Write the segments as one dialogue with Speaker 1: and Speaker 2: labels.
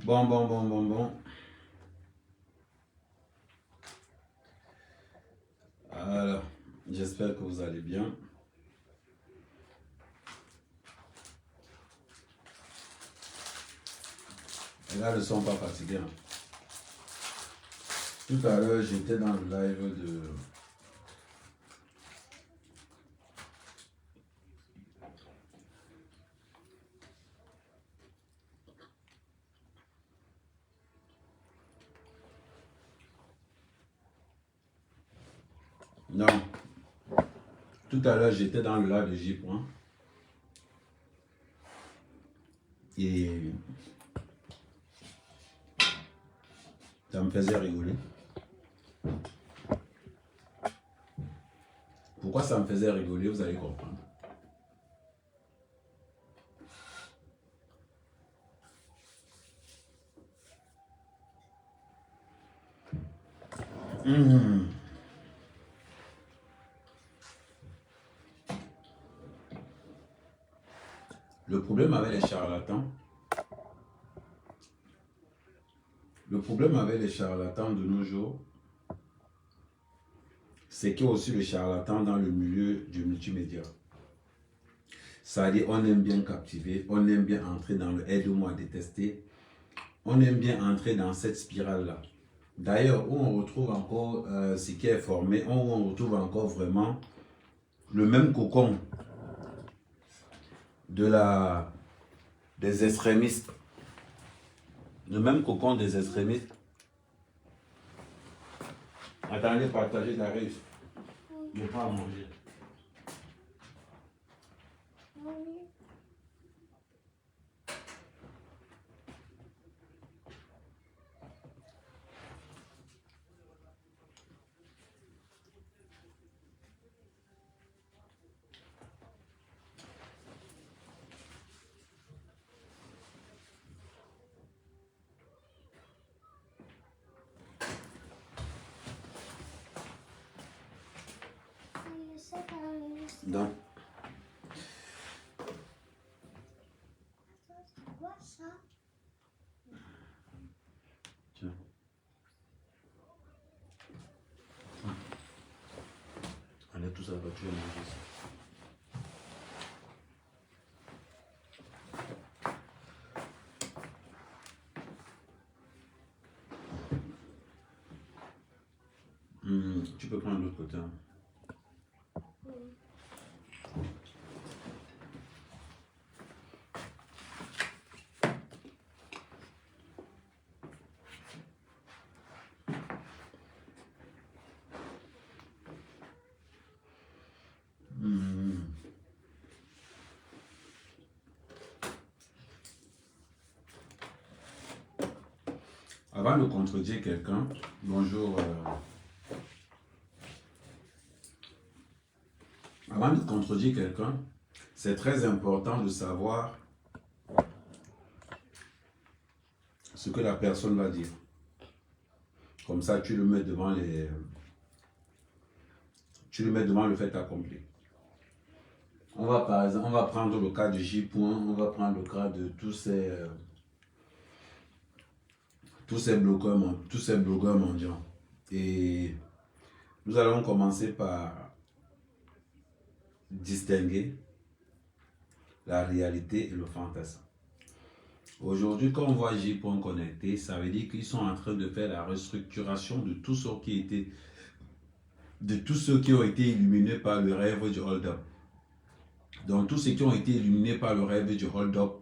Speaker 1: Bon. Alors, j'espère que vous allez bien. Les gars ne sont pas fatigués. Hein. Tout à l'heure, j'étais dans le live de... Non. Tout à l'heure, j'étais dans le live de J. Et ça me faisait rigoler. Pourquoi ça me faisait rigoler, vous allez comprendre. Le problème avec les charlatans, de nos jours, c'est qu'il y a aussi le charlatan dans le milieu du multimédia. C'est-à-dire, on aime bien captiver, on aime bien entrer dans le aide-moi à détester, on aime bien entrer dans cette spirale-là. D'ailleurs, où on retrouve encore ce qui est formé, où on retrouve encore vraiment le même cocon des extrémistes. Le même cocon des extrémistes. Attendez, partagez la rive. Je prends à manger. Donc, tiens. Allez tous à la voiture et manger ça. Tu peux prendre l'autre côté. Hein. Avant de contredire quelqu'un, bonjour. Avant de contredire quelqu'un, c'est très important de savoir ce que la personne va dire. Comme ça, tu le mets devant le fait accompli. On va par exemple, on va prendre le cas de J. On va prendre le cas de tous ces blogueurs mondiaux. Et nous allons commencer par distinguer la réalité et le fantasme. Aujourd'hui, quand on voit J. connecté, ça veut dire qu'ils sont en train de faire la restructuration de tous ceux qui ont été illuminés par le rêve du hold-up. Donc, tous ceux qui ont été illuminés par le rêve du hold-up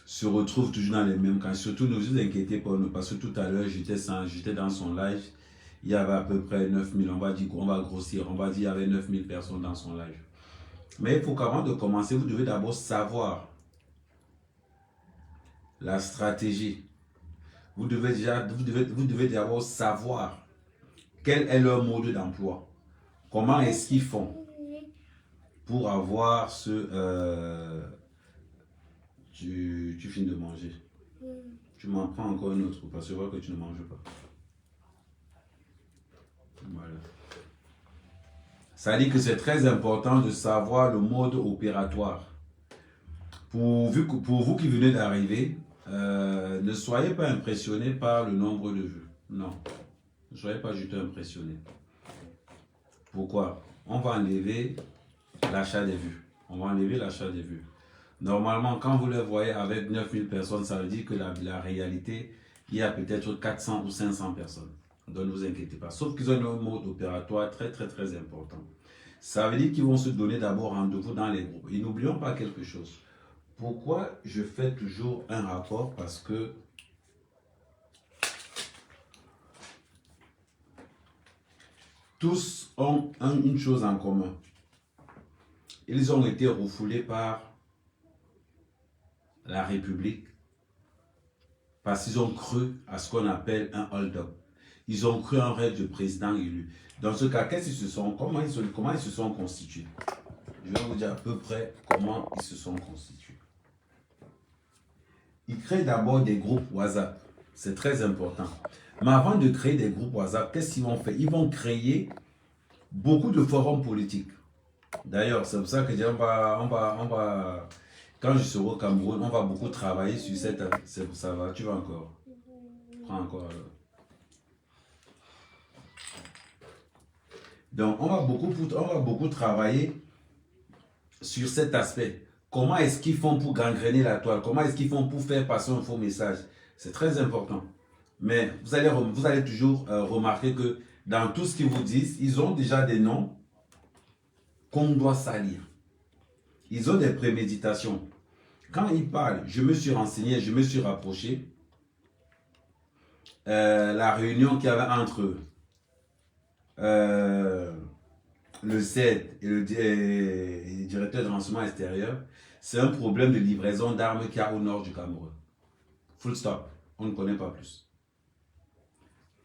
Speaker 1: se retrouvent toujours dans les mêmes cas. Surtout, ne vous inquiétez pas, parce que tout à l'heure, j'étais dans son live. Il y avait à peu près 9000, on va dire qu'on va grossir, on va dire qu'il y avait 9000 personnes dans son live. Mais il faut qu'avant de commencer, vous devez d'abord savoir la stratégie. Vous devez d'abord savoir quel est leur mode d'emploi. Comment est-ce qu'ils font pour avoir tu finis de manger. Tu m'en prends encore une autre parce que je vois que tu ne manges pas. Voilà. Ça dit que c'est très important de savoir le mode opératoire. Pour vous qui venez d'arriver, Ne soyez pas impressionné par le nombre de vues. Non, ne soyez pas du tout impressionné. Pourquoi? On va enlever l'achat des vues. On va enlever l'achat des vues. Normalement, quand vous les voyez avec 9000 personnes, ça veut dire que la réalité, il y a peut-être 400 ou 500 personnes. Donc ne vous inquiétez pas. Sauf qu'ils ont un mode opératoire très important. Ça veut dire qu'ils vont se donner d'abord rendez-vous dans les groupes. Et n'oublions pas quelque chose. Pourquoi je fais toujours un rapport? Parce que tous ont une chose en commun. Ils ont été refoulés par la République parce qu'ils ont cru à ce qu'on appelle un hold-up. Ils ont cru en rêve de président élu. Dans ce cas, comment ils se sont constitués? Je vais vous dire à peu près comment ils se sont constitués. Ils créent d'abord des groupes WhatsApp. C'est très important. Mais avant de créer des groupes WhatsApp, qu'est-ce qu'ils vont faire? Ils vont créer beaucoup de forums politiques. D'ailleurs, c'est pour ça que quand je serai au Cameroun, on va beaucoup travailler sur cette... Ça va, tu vas encore. Prends encore. Donc, on va beaucoup travailler sur cet aspect. Comment est-ce qu'ils font pour gangréner la toile? Comment est-ce qu'ils font pour faire passer un faux message? C'est très important. Mais vous allez toujours remarquer que dans tout ce qu'ils vous disent, ils ont déjà des noms qu'on doit salir. Ils ont des préméditations. Quand ils parlent, je me suis renseigné, je me suis rapproché. La réunion qu'il y avait entre le CED et le directeur de renseignement extérieur, c'est un problème de livraison d'armes qu'il y a au nord du Cameroun. Full stop. On ne connaît pas plus.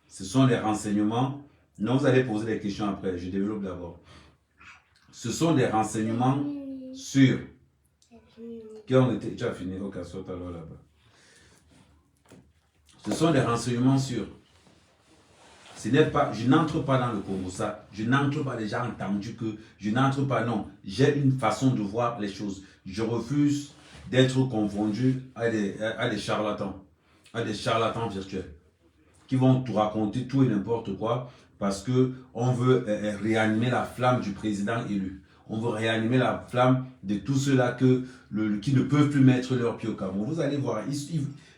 Speaker 1: Ce sont les renseignements. Non, vous allez poser des questions après. Je développe d'abord. Ce sont des renseignements sur qui ont été... Tu as fini au cassot alors là-bas. Ce sont des renseignements sur... Ce n'est pas... Je n'entre pas dans le Congo, ça. Je n'entre pas, déjà entendu que... Je n'entre pas, non. J'ai une façon de voir les choses. Je refuse d'être confondu à des charlatans. À des charlatans virtuels. Qui vont te raconter tout et n'importe quoi. Parce qu'on veut réanimer la flamme du président élu. On veut réanimer la flamme de tous ceux-là qui ne peuvent plus mettre leurs pieds au Cameroun. Vous allez voir,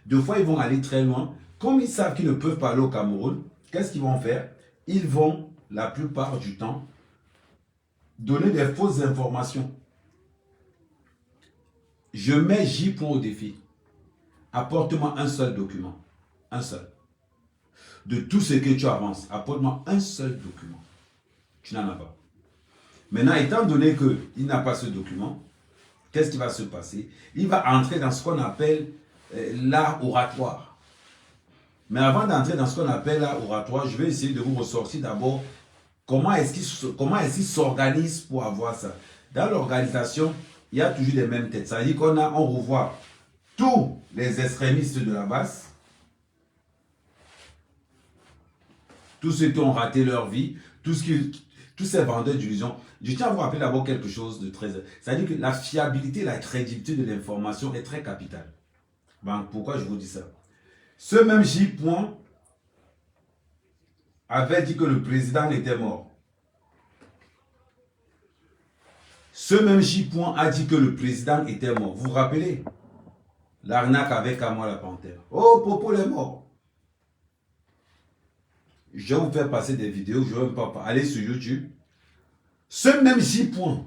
Speaker 1: deux fois ils vont aller très loin. Comme ils savent qu'ils ne peuvent pas aller au Cameroun, qu'est-ce qu'ils vont faire? Ils vont, la plupart du temps, donner des fausses informations. Je mets J point au défi. Apporte-moi un seul document. Un seul. De tout ce que tu avances, apporte-moi un seul document. Tu n'en as pas. Maintenant, étant donné qu'il n'a pas ce document, qu'est-ce qui va se passer? Il va entrer dans ce qu'on appelle l'art oratoire. Mais avant d'entrer dans ce qu'on appelle l'art oratoire, je vais essayer de vous ressortir d'abord comment est-ce qu'il s'organise pour avoir ça. Dans l'organisation, il y a toujours les mêmes têtes. Ça veut dire on revoit tous les extrémistes de la base, tous ceux qui ont raté leur vie, tous ces vendeurs d'illusions. Je tiens à vous rappeler d'abord quelque chose de très... C'est-à-dire que la fiabilité, la crédibilité de l'information est très capitale. Ben, pourquoi je vous dis ça? Ce même J. Point avait dit que le président était mort. Ce même J. Point a dit que le président était mort. Vous vous rappelez? L'arnaque avec Amo la Panthère. Oh, Popo est mort. Je vais vous faire passer des vidéos, je ne vais même pas aller sur YouTube. Ce même J. Point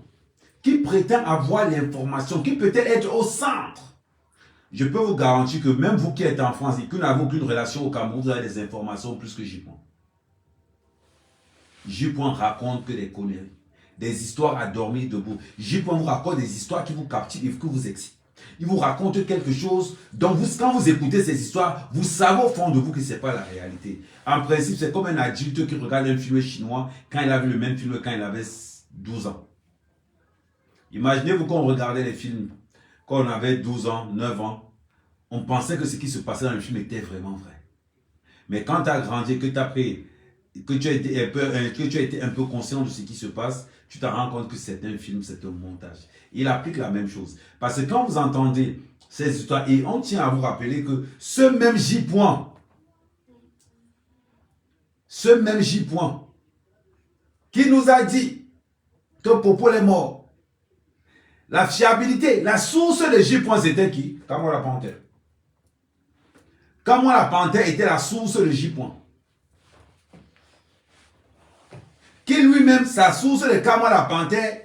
Speaker 1: qui prétend avoir l'information, qui peut-être être au centre. Je peux vous garantir que même vous qui êtes en France et que vous n'avez aucune relation au Cameroun, vous avez des informations plus que J. Point. J. Point raconte que des conneries, des histoires à dormir debout. J. Point vous raconte des histoires qui vous captivent et qui vous excitent. Il vous raconte quelque chose dont quand vous écoutez ces histoires, vous savez au fond de vous que ce n'est pas la réalité. En principe, c'est comme un adulte qui regarde un film chinois quand il a vu le même film quand il avait 12 ans. Imaginez-vous qu'on regardait les films quand on avait 12 ans, 9 ans, on pensait que ce qui se passait dans le film était vraiment vrai. Mais quand tu as grandi, que tu as pris, que tu as été un peu conscient de ce qui se passe, tu te rends compte que c'est un film, c'est un montage. Il applique la même chose. Parce que quand vous entendez ces histoires. Et on tient à vous rappeler que ce même J-Point, qui nous a dit que Popol est mort, la fiabilité, la source de J-Point, c'était qui? Kamwa la Panthère. Kamwa la Panthère était la source de J-Point. Qui lui-même, sa source de Kamwa la Panthère,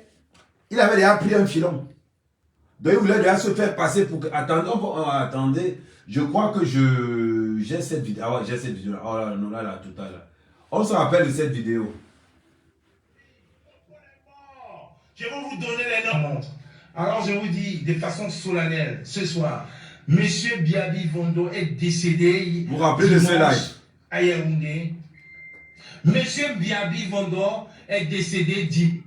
Speaker 1: il avait déjà pris un filon. Donc il voulait déjà se faire passer pour que... Attendez, je crois que j'ai cette vidéo. Ah ouais, j'ai cette vidéo. Oh là, non, là, tout à l'heure. On se rappelle de cette vidéo.
Speaker 2: Je vais vous donner les noms. Alors je vous dis de façon solennelle, ce soir, Monsieur Biabi Vondo est décédé.
Speaker 1: Vous vous rappelez de ce live?
Speaker 2: À Yaoundé. Monsieur Biabi Vondo est décédé dit.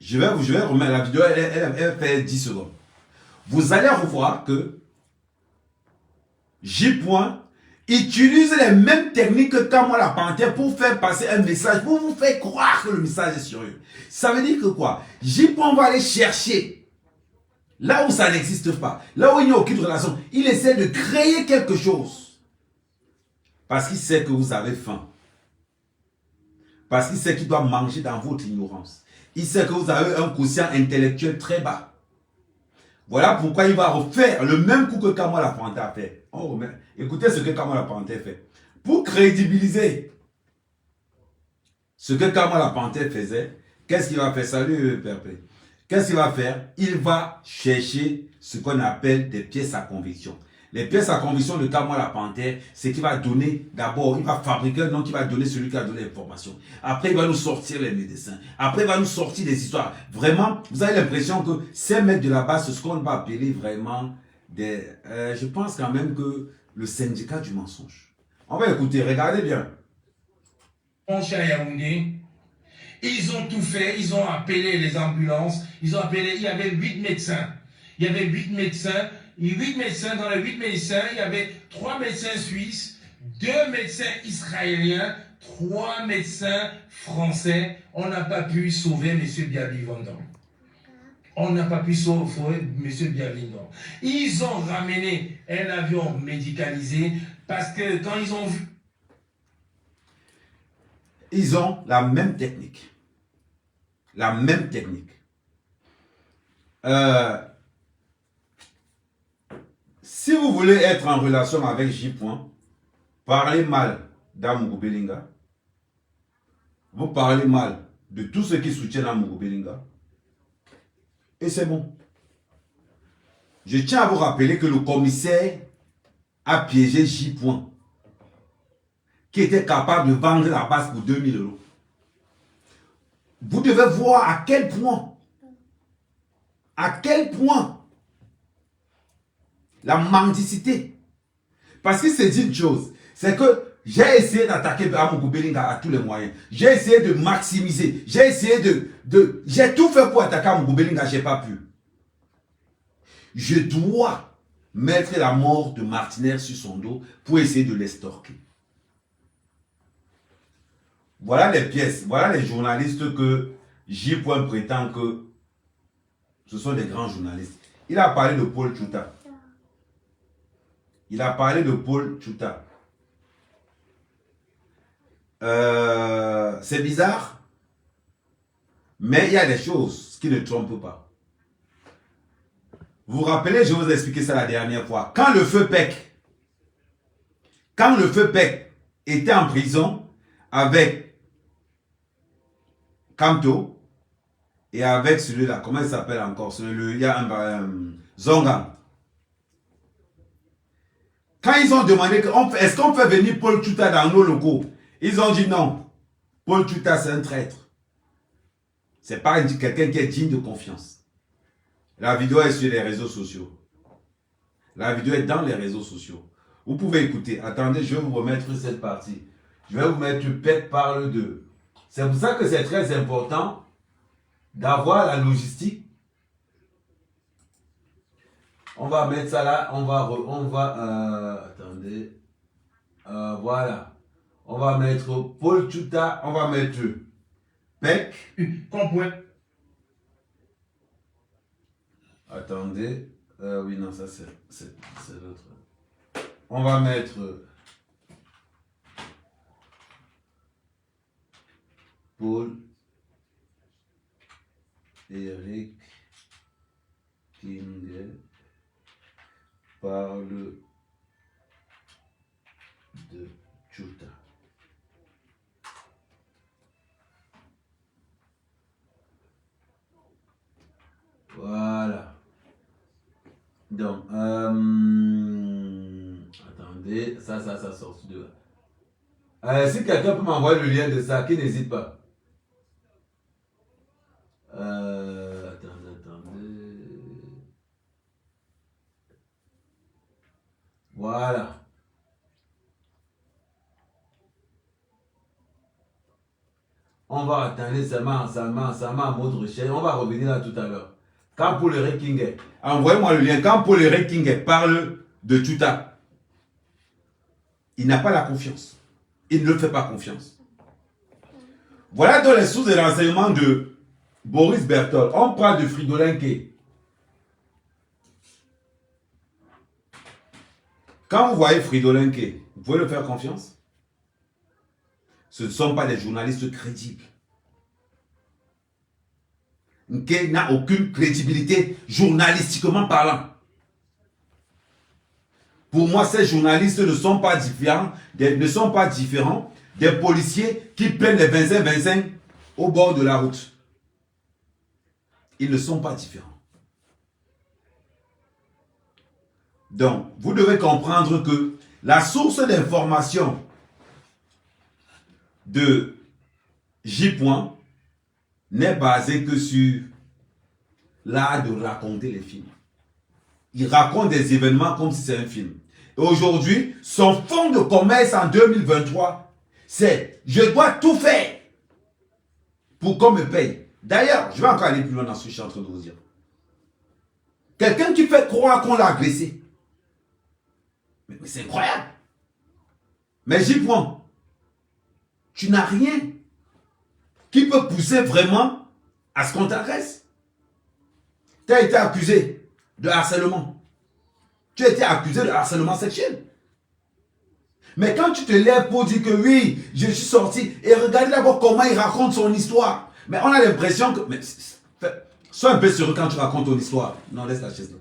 Speaker 1: Je vais remettre la vidéo, elle fait 10 secondes. Vous allez revoir que J. utilise les mêmes techniques que Kamwa la Panthère pour faire passer un message, pour vous faire croire que le message est sérieux. Ça veut dire que quoi? J. va aller chercher là où ça n'existe pas, là où il n'y a aucune relation. Il essaie de créer quelque chose. Parce qu'il sait que vous avez faim. Parce qu'il sait qu'il doit manger dans votre ignorance. Il sait que vous avez un quotient intellectuel très bas. Voilà pourquoi il va refaire le même coup que Kamwa la Panthère a fait. Écoutez ce que Kamwa la Panthère fait. Pour crédibiliser ce que Kamwa la Panthère faisait, qu'est-ce qu'il va faire? Salut Perpé. Qu'est-ce qu'il va faire? Il va chercher ce qu'on appelle des pièces à conviction. Les pièces à conviction de Kamwa la Panthère, c'est qu'il va donner, d'abord, il va fabriquer un nom qui va donner celui qui a donné l'information. Après, il va nous sortir les médecins. Après, il va nous sortir des histoires. Vraiment, vous avez l'impression que ces mecs de la base, c'est ce qu'on va appeler vraiment des... je pense quand même que le syndicat du mensonge. On va écouter, regardez bien.
Speaker 2: Mon cher Yaoundé, ils ont tout fait, ils ont appelé les ambulances, il y avait 8 médecins. Il y avait 8 médecins. 8 médecins, dans les 8 médecins, il y avait 3 médecins suisses, 2 médecins israéliens, 3 médecins français. On n'a pas pu sauver M. Biabi Vondo. On n'a pas pu sauver M. Biabi Vondo. Ils ont ramené un avion médicalisé parce que quand ils ont vu...
Speaker 1: Ils ont la même technique. La même technique. Si vous voulez être en relation avec J. Parlez mal d'Amougou Belinga. Vous parlez mal de tous ceux qui soutiennent Amougou Belinga. Et c'est bon. Je tiens à vous rappeler que le commissaire a piégé J. Qui était capable de vendre la base pour 2000 €. Vous devez voir à quel point la mendicité. Parce qu'il s'est dit une chose, c'est que j'ai essayé d'attaquer Amougou Belinga à tous les moyens. J'ai essayé de maximiser. J'ai essayé j'ai tout fait pour attaquer Amougou Belinga, je n'ai pas pu. Je dois mettre la mort de Martinez sur son dos pour essayer de l'estorquer. Voilà les pièces, voilà les journalistes que J. prétend que ce sont des grands journalistes. Il a parlé de Paul Tchouta. Il a parlé de Paul Tchouta. C'est bizarre, mais il y a des choses qui ne trompent pas. Vous vous rappelez, je vous ai expliqué ça la dernière fois. Quand le feu Pec était en prison avec Kamto et avec celui-là, comment il s'appelle encore? Il y a un Zonga. Quand ils ont demandé, est-ce qu'on peut venir Paul Tchouta dans nos locaux? Ils ont dit non. Paul Tchouta, c'est un traître. C'est pas quelqu'un qui est digne de confiance. La vidéo est sur les réseaux sociaux. La vidéo est dans les réseaux sociaux. Vous pouvez écouter. Attendez, je vais vous remettre cette partie. Je vais vous mettre Pec parle de. C'est pour ça que c'est très important d'avoir la logistique. On va mettre ça là. Attendez. Voilà. On va mettre Paul Tchouta. On va mettre Pec.
Speaker 2: Qu'on pouvait...
Speaker 1: Attendez. Oui, non, ça c'est l'autre. On va mettre Paul Eric King parle de Tchouta. Voilà. Donc, attendez, ça sort de là. Si quelqu'un peut m'envoyer le lien de ça, qui n'hésite pas. Attendez. Voilà. On va attendre seulement à mode recherche. On va revenir là tout à l'heure. Quand Paul Eric King, envoyez-moi le lien. Quand Paul Eric King parle de Tchouta, il n'a pas la confiance. Il ne fait pas confiance. Voilà dans les sources de renseignements de Boris Berthold. On parle de Fridolin K. Quand vous voyez Fridolin K, vous pouvez le faire confiance? Ce ne sont pas des journalistes crédibles. Nke n'a aucune crédibilité journalistiquement parlant. Pour moi, ces journalistes ne sont pas différents, des policiers qui prennent les 25-25 au bord de la route. Ils ne sont pas différents. Donc, vous devez comprendre que la source d'information de J. n'est basée que sur l'art de raconter les films. Il raconte des événements comme si c'est un film. Et aujourd'hui, son fonds de commerce en 2023, c'est « je dois tout faire pour qu'on me paye ». D'ailleurs, je vais encore aller plus loin dans ce que je suis en train de vous dire. Quelqu'un qui fait croire qu'on l'a agressé. Mais c'est incroyable. Mais J. Tu n'as rien qui peut pousser vraiment à ce qu'on t'agresse. Tu as été accusé de harcèlement. Tu as été accusé de harcèlement sexuel. Mais quand tu te lèves pour dire que oui, je suis sorti, et regardez d'abord comment il raconte son histoire. Mais on a l'impression que... Mais, sois un peu sérieux quand tu racontes ton histoire. Non, laisse la chaise là.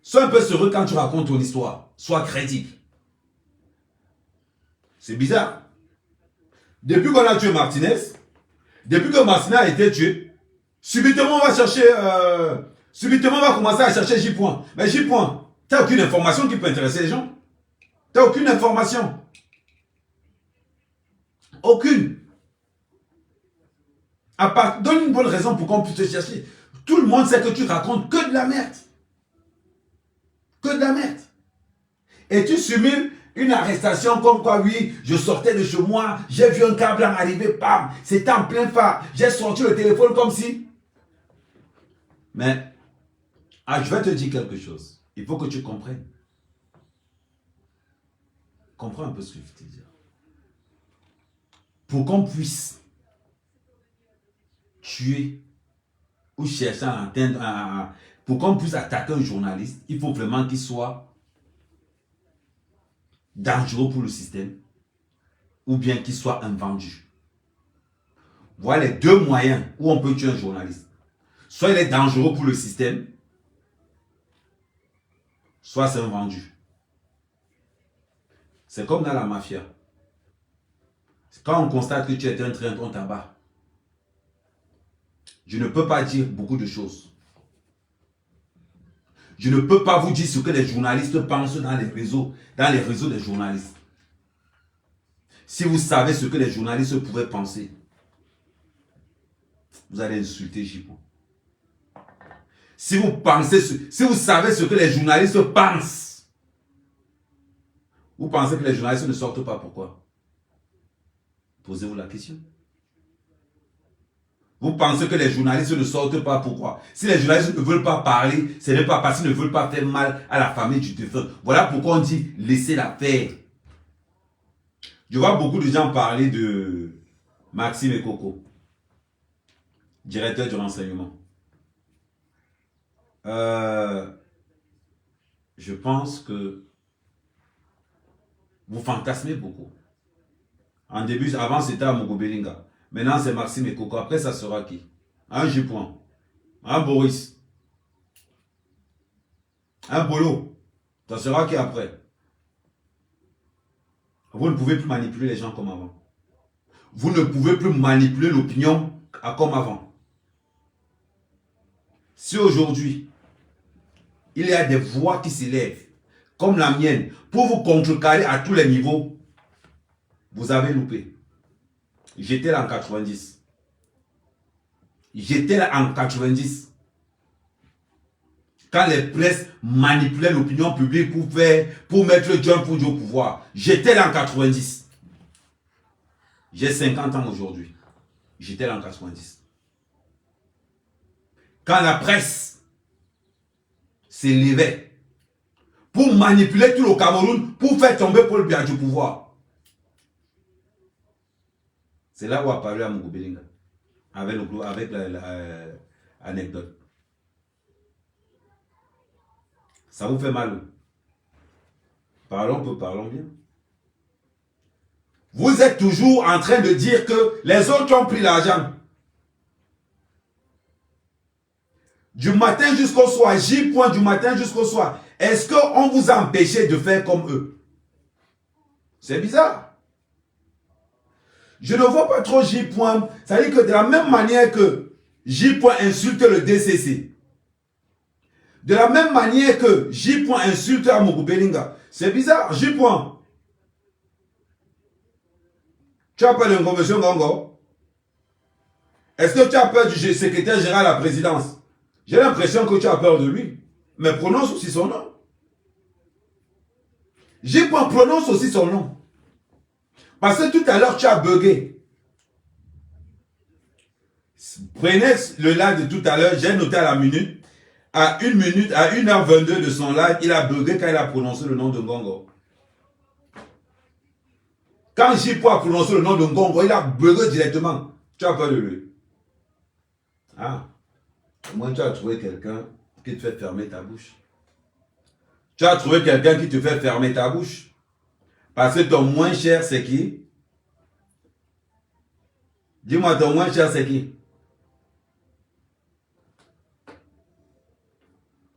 Speaker 1: Sois un peu sérieux quand tu racontes ton histoire. Sois crédible. C'est bizarre. Depuis qu'on a tué Martinez, depuis que Martinez a été tué, subitement on va chercher, subitement on va commencer à chercher J. Mais J. tu n'as aucune information qui peut intéresser les gens. Tu n'as aucune information. Aucune. À part, donne une bonne raison pour qu'on puisse te chercher. Tout le monde sait que tu racontes que de la merde. Que de la merde. Et tu simules une arrestation comme quoi, oui, je sortais de chez moi, j'ai vu un câble arriver, bam, c'était en plein phare, j'ai sorti le téléphone comme si... Mais, je vais te dire quelque chose. Il faut que tu comprennes. Comprends un peu ce que je veux te dire. Pour qu'on puisse tuer ou chercher à atteindre, pour qu'on puisse attaquer un journaliste, il faut vraiment qu'il soit dangereux pour le système ou bien qu'il soit un vendu. Voilà les deux moyens où on peut tuer un journaliste. Soit il est dangereux pour le système, soit c'est un vendu. C'est comme dans la mafia. Quand on constate que tu es un train, on t'abat. Je ne peux pas dire beaucoup de choses. Je ne peux pas vous dire ce que les journalistes pensent dans les réseaux des journalistes. Si vous savez ce que les journalistes pourraient penser, vous allez insulter J. Si vous savez ce que les journalistes pensent, vous pensez que les journalistes ne sortent pas, pourquoi? Posez-vous la question. Vous pensez que les journalistes ne sortent pas, pourquoi? Si les journalistes ne veulent pas parler, ce n'est pas parce qu'ils ne veulent pas faire mal à la famille du défunt. Voilà pourquoi on dit laissez-la faire. Je vois beaucoup de gens parler de Maxime Ekoko, directeur du renseignement. je pense que vous fantasmez beaucoup. En début, avant c'était Amogo Belinga. Maintenant c'est Maxime Ekoko. Après ça sera qui? Un J-Point. Un Boris. Un Bolo. Ça sera qui après? Vous ne pouvez plus manipuler les gens comme avant. Vous ne pouvez plus manipuler l'opinion comme avant. Si aujourd'hui, il y a des voix qui s'élèvent, comme la mienne, pour vous contrecarrer à tous les niveaux, vous avez loupé. J'étais là en 90. J'étais là en 90. Quand les presses manipulaient l'opinion publique pour mettre John Fudji au pouvoir. J'étais là en 90. J'ai 50 ans aujourd'hui. J'étais là en 90. Quand la presse s'élevait pour manipuler tout le Cameroun, pour faire tomber Paul Biya du pouvoir. C'est là où a parlé Amogo Belinga. Avec l'anecdote. Ça vous fait mal? Parlons peu, parlons bien. Vous êtes toujours en train de dire que les autres ont pris l'argent. Du matin jusqu'au soir, J-Point du matin jusqu'au soir. Est-ce qu'on vous a empêché de faire comme eux? C'est bizarre. Je ne vois pas trop J-Point. Ça veut dire que de la même manière que J-Point insulte le DCC, de la même manière que J-Point insulte Amogo Belinga, c'est bizarre. J-Point, tu as peur de Ngomesion Ngongo? Est-ce que tu as peur du secrétaire général à la présidence? J'ai l'impression que tu as peur de lui. Mais prononce aussi son nom. J-Point, prononce aussi son nom. Parce que tout à l'heure, tu as bugué. Prenez le live de tout à l'heure, j'ai noté à la minute. À 1h22 de son live, il a bugué quand il a prononcé le nom de Ngongo. Quand J-Point a prononcé le nom de Ngongo, il a bugué directement. Tu as peur de lui. Ah. Au moins, tu as trouvé quelqu'un qui te fait fermer ta bouche. Tu as trouvé quelqu'un qui te fait fermer ta bouche. Parce que ton moins cher, c'est qui? Dis-moi, ton moins cher, c'est qui?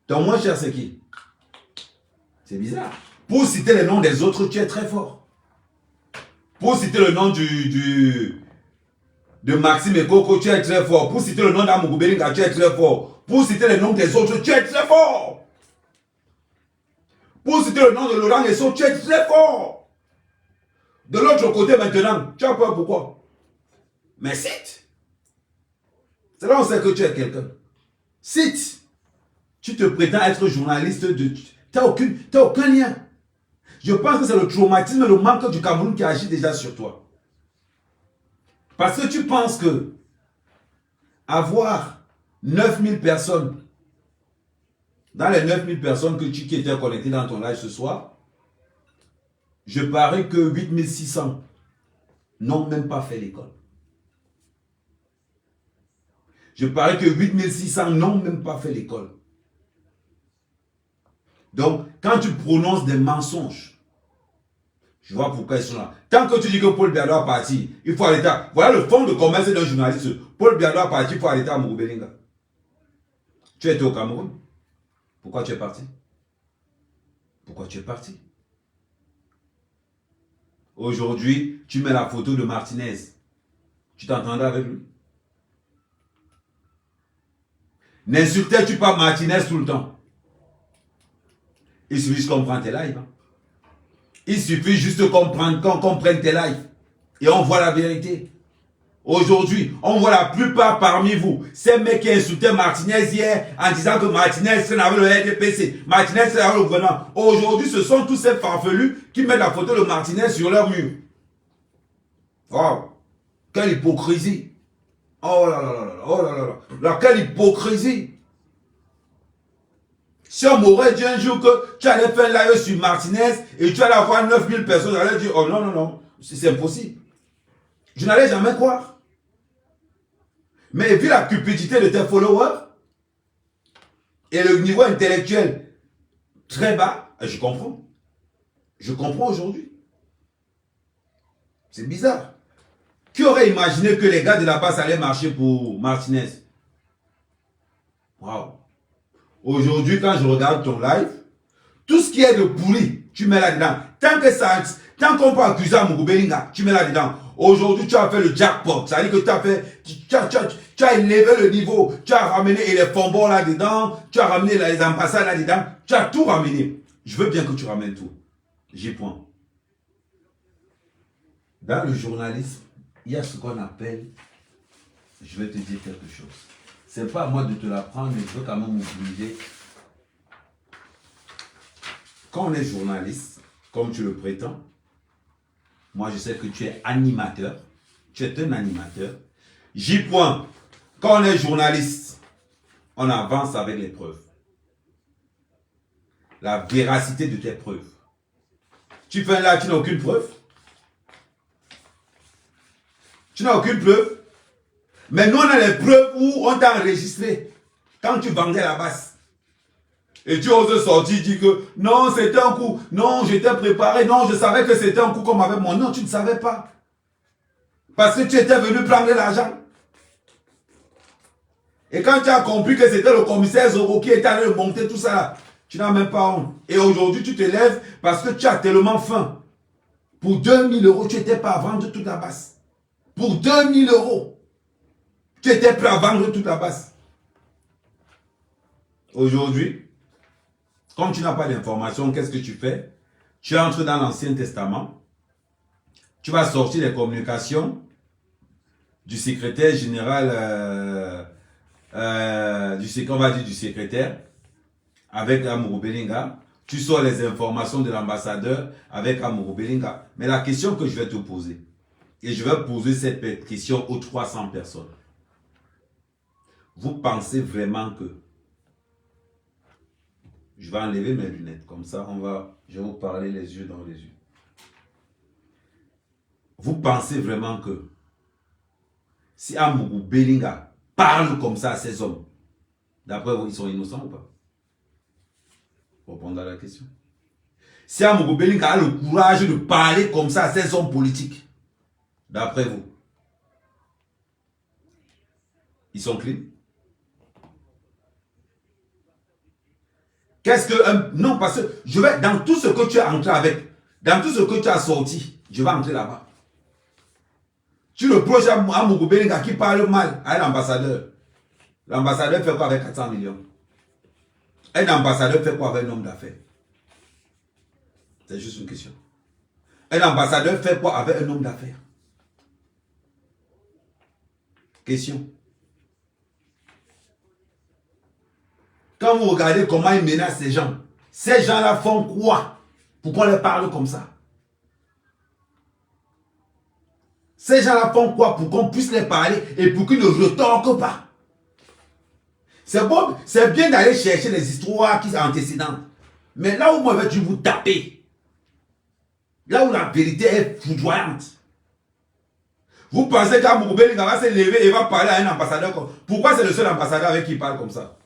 Speaker 1: Ton moins cher, c'est qui? C'est bizarre. Pour citer les noms des autres, tu es très fort. Pour citer le nom de Maxime Ekoko, tu es très fort. Pour citer le nom d'Amogo Belinga, tu es très fort. Pour citer les noms des autres, tu es très fort. Pour citer le nom de Laurent Esso, tu es très fort. De l'autre côté maintenant, tu as peur pourquoi? Mais cite. C'est là où on sait que tu es quelqu'un. Cite. Tu te prétends être journaliste de... Tu n'as aucun lien. Je pense que c'est le traumatisme et le manque du Cameroun qui agit déjà sur toi. Parce que tu penses que avoir 9000 personnes, dans les 9000 personnes qui étaient connectées dans ton live ce soir, je parie que 8600 n'ont même pas fait l'école. Je parie que 8600 n'ont même pas fait l'école. Donc, quand tu prononces des mensonges, je vois pourquoi ils sont là. Tant que tu dis que Paul Biya doit partir, il faut arrêter. Voilà le fond de commerce d'un journaliste. Paul Biya doit partir, il faut arrêter Amogo Belinga. Tu étais au Cameroun. Pourquoi tu es parti? Pourquoi tu es parti? Aujourd'hui, tu mets la photo de Martinez. Tu t'entendais avec lui? N'insultais-tu pas Martinez tout le temps? Il suffit juste qu'on prenne tes lives. Hein. Il suffit juste qu'on prenne tes lives. Et on voit la vérité. Aujourd'hui, on voit la plupart parmi vous, ces mecs qui insultaient Martinez hier en disant que Martinez serait avec le RDPC, Martinez serait avec le gouvernement. Aujourd'hui, ce sont tous ces farfelus qui mettent la photo de Martinez sur leur mur. Wow! Quelle hypocrisie! Oh là là là là, oh là là là, quelle hypocrisie! Si on m'aurait dit un jour que tu allais faire un live sur Martinez et tu allais avoir 9000 personnes, j'allais dire, oh non, non, non, c'est impossible. Je n'allais jamais croire. Mais vu la cupidité de tes followers, et le niveau intellectuel très bas, je comprends. Je comprends aujourd'hui. C'est bizarre. Qui aurait imaginé que les gars de la base allaient marcher pour Martinez? Waouh. Aujourd'hui, quand je regarde ton live, tout ce qui est de pourri, tu mets là-dedans. Tant qu'on peut accuser Amourou Belinga, tu mets là-dedans. Aujourd'hui, tu as fait le jackpot. Ça veut dire que tu as élevé le niveau. Tu as ramené les fonds là-dedans. Tu as ramené les ambassades là-dedans. Tu as tout ramené. Je veux bien que tu ramènes tout. J'y point. Dans le journalisme, il y a ce qu'on appelle, je vais te dire quelque chose. C'est pas à moi de te l'apprendre, mais je veux quand même m'obliger. Quand on est journaliste, comme tu le prétends, moi je sais que tu es animateur, tu es un animateur. J'y point. Quand on est journaliste, on avance avec les preuves. La véracité de tes preuves. Tu fais là, tu n'as aucune preuve. Tu n'as aucune preuve. Mais nous, on a les preuves où on t'a enregistré. Quand tu vendais la basse. Et tu oses sortir, dire que non, c'était un coup. Non, j'étais préparé. Non, je savais que c'était un coup comme avec moi. Non, tu ne savais pas. Parce que tu étais venu prendre l'argent. Et quand tu as compris que c'était le commissaire Zoro qui était allé monter tout ça là, tu n'as même pas honte. Et aujourd'hui, tu te lèves parce que tu as tellement faim. Pour 2000 euros, tu étais pas à vendre toute la basse. Pour 2000 euros, tu étais prêt à vendre toute la basse. Aujourd'hui, comme tu n'as pas d'informations, qu'est-ce que tu fais? Tu entres dans l'Ancien Testament. Tu vas sortir les communications du secrétaire général, on va dire du secrétaire, avec Amourou Belinga. Tu sors les informations de l'ambassadeur avec Amourou Belinga. Mais la question que je vais te poser, et je vais poser cette question aux 300 personnes. Vous pensez vraiment que... Je vais enlever mes lunettes, comme ça je vais vous parler les yeux dans les yeux. Vous pensez vraiment que si Amourou Belinga parle comme ça à ces hommes, d'après vous, ils sont innocents ou pas? Répondez à la question. Si Amourou Belinga a le courage de parler comme ça à ces hommes politiques, d'après vous, ils sont clean? Qu'est-ce que... non, parce que je vais... Dans tout ce que tu as entré avec, dans tout ce que tu as sorti, je vais entrer là-bas. Tu reproches à Amourou Belinga qui parle mal à un ambassadeur. L'ambassadeur fait quoi avec 400 millions? Un ambassadeur fait quoi avec un homme d'affaires? C'est juste une question. Un ambassadeur fait quoi avec un homme d'affaires? Question. Quand vous regardez comment ils menacent ces gens-là font quoi pour qu'on les parle comme ça? Ces gens-là font quoi pour qu'on puisse les parler et pour qu'ils ne retorquent pas? C'est bon, c'est bien d'aller chercher les histoires qui sont antécédentes. Mais là où moi vais-tu vous taper? Là où la vérité est foudroyante. Vous pensez qu'Amourou Belinga va se lever et va parler à un ambassadeur? Pourquoi c'est le seul ambassadeur avec qui il parle comme ça?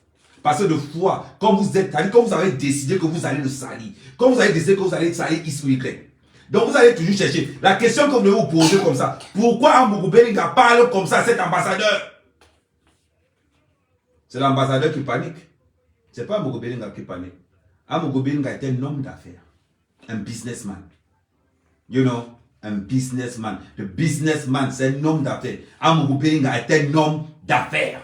Speaker 1: Parce que de foi, quand vous avez décidé que vous allez le salir, quand vous avez décidé que vous allez salir Y, donc vous allez toujours chercher. La question que vous devez vous poser comme ça, pourquoi Amourou Belinga parle comme ça à cet ambassadeur? C'est l'ambassadeur qui panique. Ce n'est pas Amourou Belinga qui panique. Amourou Belinga est un homme d'affaires, un businessman. You know, un businessman. Le businessman, c'est un homme d'affaires. Amourou Belinga est un homme d'affaires.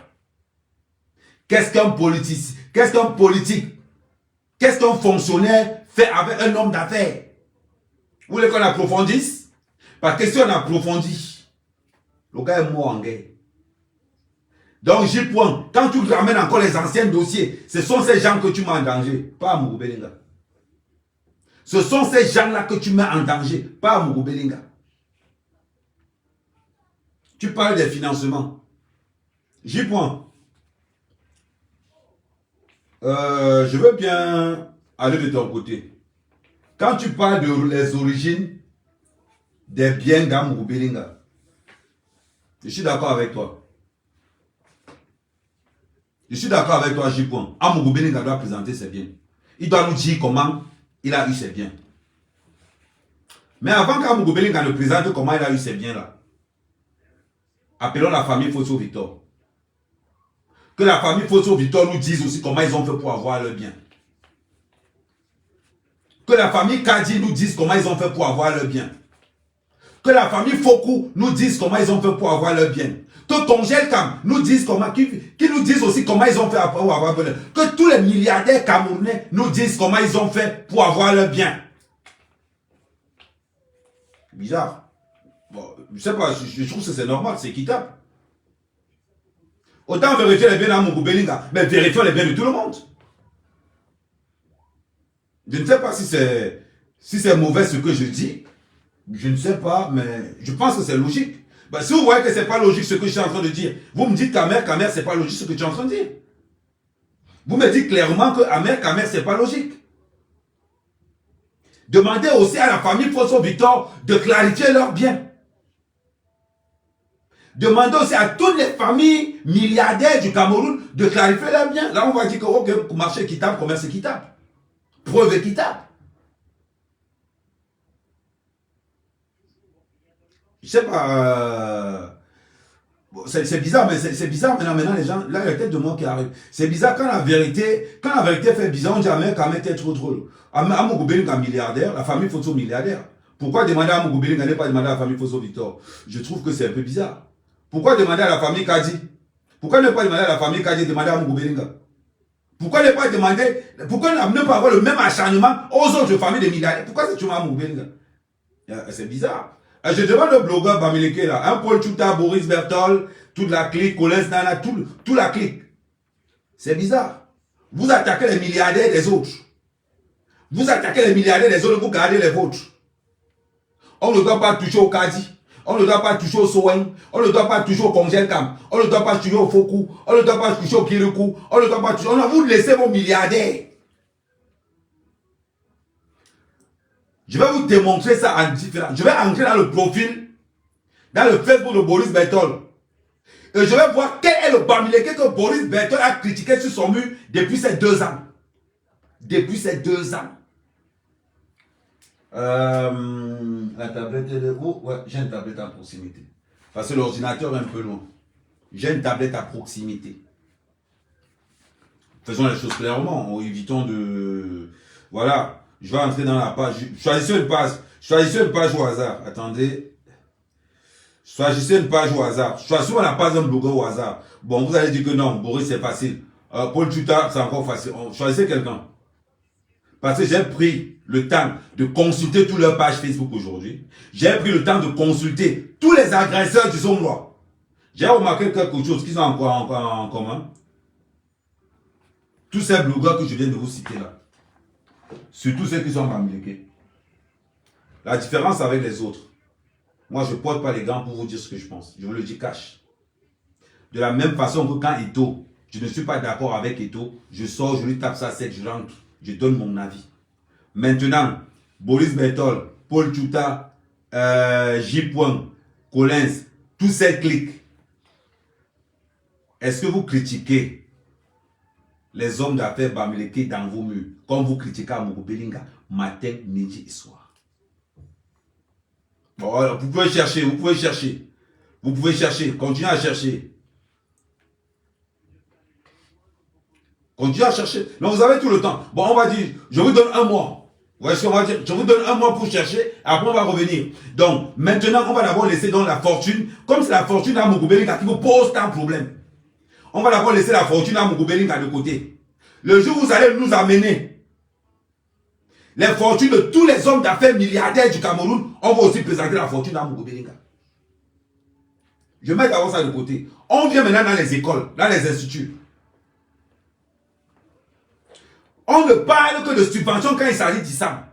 Speaker 1: Qu'est-ce qu'un politique, qu'est-ce qu'un fonctionnaire fait avec un homme d'affaires? Vous voulez qu'on approfondisse? Parce que si on approfondit, le gars est mort en guerre. Donc j'y point. Quand tu ramènes encore les anciens dossiers, ce sont ces gens que tu mets en danger, pas Amourou Belinga. Ce sont ces gens-là que tu mets en danger, pas Amourou Belinga. Tu parles des financements. J'y point. Je veux bien aller de ton côté. Quand tu parles de les origines des biens d'Amourou Belinga, je suis d'accord avec toi. Je suis d'accord avec toi, J. Amougou Belinga doit présenter ses biens. Il doit nous dire comment il a eu ses biens. Mais avant qu'Amougou Belinga ne présente comment il a eu ses biens là, appelons la famille Fosso Victor. Que la famille Fosso Victor nous dise aussi comment ils ont fait pour avoir leurs biens. Que la famille Kadi nous dise comment ils ont fait pour avoir leurs biens. Que la famille Fokou nous dise comment ils ont fait pour avoir leurs biens. Que Congelcam nous dise comment, qui nous disent aussi comment ils ont fait pour avoir leurs biens. Que tous les milliardaires camerounais nous disent comment ils ont fait pour avoir leurs biens. Bizarre. Bon, je sais pas, je trouve que c'est normal, c'est équitable. Autant vérifier les biens d'Amougou Belinga, mais vérifions les biens de tout le monde. Je ne sais pas si c'est mauvais ce que je dis. Je ne sais pas, mais je pense que c'est logique. Ben, si vous voyez que ce n'est pas logique ce que je suis en train de dire, vous me dites qu'Amer, ce n'est pas logique ce que tu es en train de dire. Vous me dites clairement que Amer, ce n'est pas logique. Demandez aussi à la famille Fosso Victor de clarifier leurs biens. Demandez aussi à toutes les familles milliardaires du Cameroun de clarifier leurs biens. Là, on va dire que ok, marché équitable, commerce équitable. Preuve équitable. Je sais pas. C'est bizarre, mais c'est bizarre maintenant les gens. Là, il y a peut-être de moi qui arrive. C'est bizarre quand la vérité fait bizarre, on dit Amer était trop drôle. Amougou Belinga milliardaire, la famille Fosso milliardaire. Pourquoi demander à Amougou Belinga n'est pas demander à la famille Fosso Victor? Je trouve que c'est un peu bizarre. Pourquoi demander à la famille Kadi? Pourquoi ne pas demander à la famille Kadi de demander à Amougou Belinga? Pourquoi ne pas demander, pourquoi ne pas avoir le même acharnement aux autres familles de milliardaires? Pourquoi c'est toujours Amougou Belinga? C'est bizarre. Je demande au blogueur Bamileke là, un Paul Chouta, Boris Bertol, toute la clique, Colens Nana, toute la clique. C'est bizarre. Vous attaquez les milliardaires des autres. Vous attaquez les milliardaires des autres, vous gardez les vôtres. On ne doit pas toucher au Kadi. On ne doit pas toucher au Sowen. On ne doit pas toucher au Congelcam. On ne doit pas toucher au Fokou. On ne doit pas toucher au Kirikou. On ne doit pas toucher. Vous laissez vos milliardaires. Je vais vous démontrer ça en différent. Je vais entrer dans le profil, dans le Facebook de Boris Bertol. Et je vais voir quel est le Bamileke que Boris Bertol a critiqué sur son mur depuis ces 2 ans. Depuis ces 2 ans. La tablette est de où? Ouais, j'ai une tablette à proximité. Parce que l'ordinateur est un peu loin. J'ai une tablette à proximité. Faisons les choses clairement. Évitons de... Voilà. Je vais entrer dans la page. Choisissez une page. Choisissez une page au hasard. Attendez. Choisissez une page au hasard. Choisissez la page d'un blogueur au hasard. Bon, vous allez dire que non, Boris, c'est facile. Paul Tuta, c'est encore facile. Choisissez quelqu'un. Parce que j'ai pris le temps de consulter toutes leurs pages Facebook aujourd'hui. J'ai pris le temps de consulter tous les agresseurs du Zomlois. J'ai remarqué quelque chose qu'ils ont encore en commun. Tous ces blogueurs que je viens de vous citer là. Surtout ceux qui sont Bamileke. La différence avec les autres. Moi, je ne porte pas les gants pour vous dire ce que je pense. Je vous le dis cash. De la même façon que quand Eto, je ne suis pas d'accord avec Eto, je sors, je lui tape ça sec, je rentre, je donne mon avis. Maintenant, Boris Bertol, Paul Chouta, J. Collins, tous ces clics. Est-ce que vous critiquez les hommes d'affaires Bamileke dans vos murs, comme vous critiquez Amougou Belinga, matin, midi et soir? Bon, alors, vous pouvez chercher, vous pouvez chercher. Vous pouvez chercher, continuez à chercher. Continuez à chercher. Non, vous avez tout le temps. Bon, on va dire, je vous donne 1 mois. Vous voyez ce qu'on va dire? Je vous donne 1 mois pour chercher, après on va revenir. Donc, maintenant, on va d'abord laisser dans la fortune, comme c'est la fortune d'Amougou Belinga qui vous pose tant de problèmes. On va d'abord laisser la fortune à Amougou Belinga de côté. Le jour où vous allez nous amener les fortunes de tous les hommes d'affaires milliardaires du Cameroun, on va aussi présenter la fortune d'Amougou Belinga. Je mets d'abord ça de côté. On vient maintenant dans les écoles, dans les instituts. On ne parle que de subventions quand il s'agit d'ISAM.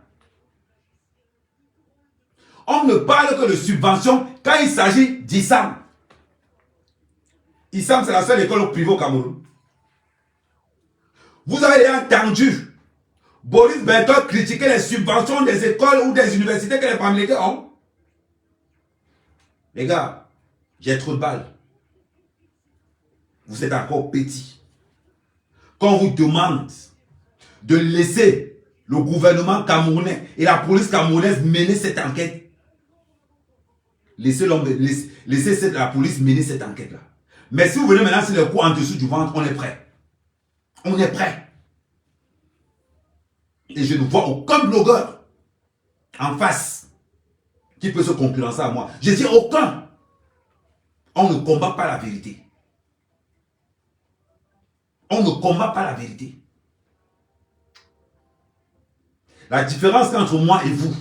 Speaker 1: On ne parle que de subventions quand il s'agit d'ISAM. ISAM, c'est la seule école privée au Cameroun. Vous avez déjà entendu Boris Bertol critiquer les subventions des écoles ou des universités que les Bamileke ont? Les gars, j'ai trop de balles. Vous êtes encore petits. qu'on vous demande de laisser le gouvernement camerounais et la police camerounaise mener cette enquête. Laissez la police mener cette enquête-là. Mais si vous venez maintenant sur le coup en dessous du ventre, on est prêt. On est prêt. Et je ne vois aucun blogueur en face qui peut se concurrencer à moi. Je dis aucun. On ne combat pas la vérité. On ne combat pas la vérité. La différence entre moi et vous,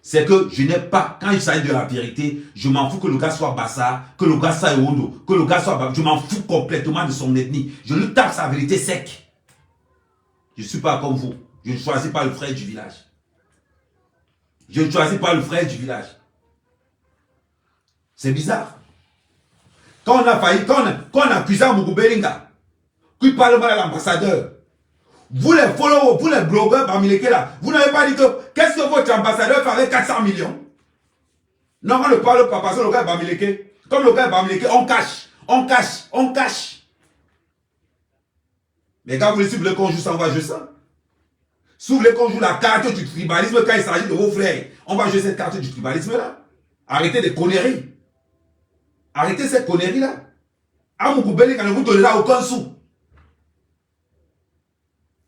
Speaker 1: c'est que je n'ai pas, quand il s'agit de la vérité, je m'en fous que le gars soit Bassa, que le gars soit Ewondo, que le gars soit... Je m'en fous complètement de son ethnie. Je lui tape sa vérité sec. Je ne suis pas comme vous. Je ne choisis pas le frère du village. Je ne choisis pas le frère du village. C'est bizarre. Quand on a failli, quand on a accusé Mougou Belinga, qui parle mal à l'ambassadeur, vous les followers, vous les blogueurs parmi lesquels là, vous n'avez pas dit que qu'est-ce que votre ambassadeur ferait 400 millions? Non, on ne parle pas parce que le gars est Bamileke. Comme le gars est Bamileke, on cache, on cache, on cache. Mais quand vous voulez qu'on joue ça, on va jouer ça. Si vous voulez qu'on joue la carte du tribalisme quand il s'agit de vos frères, on va jouer cette carte du tribalisme là. Arrêtez des conneries. Arrêtez cette connerie là. Amougou Belinga ne vous donnera aucun sou.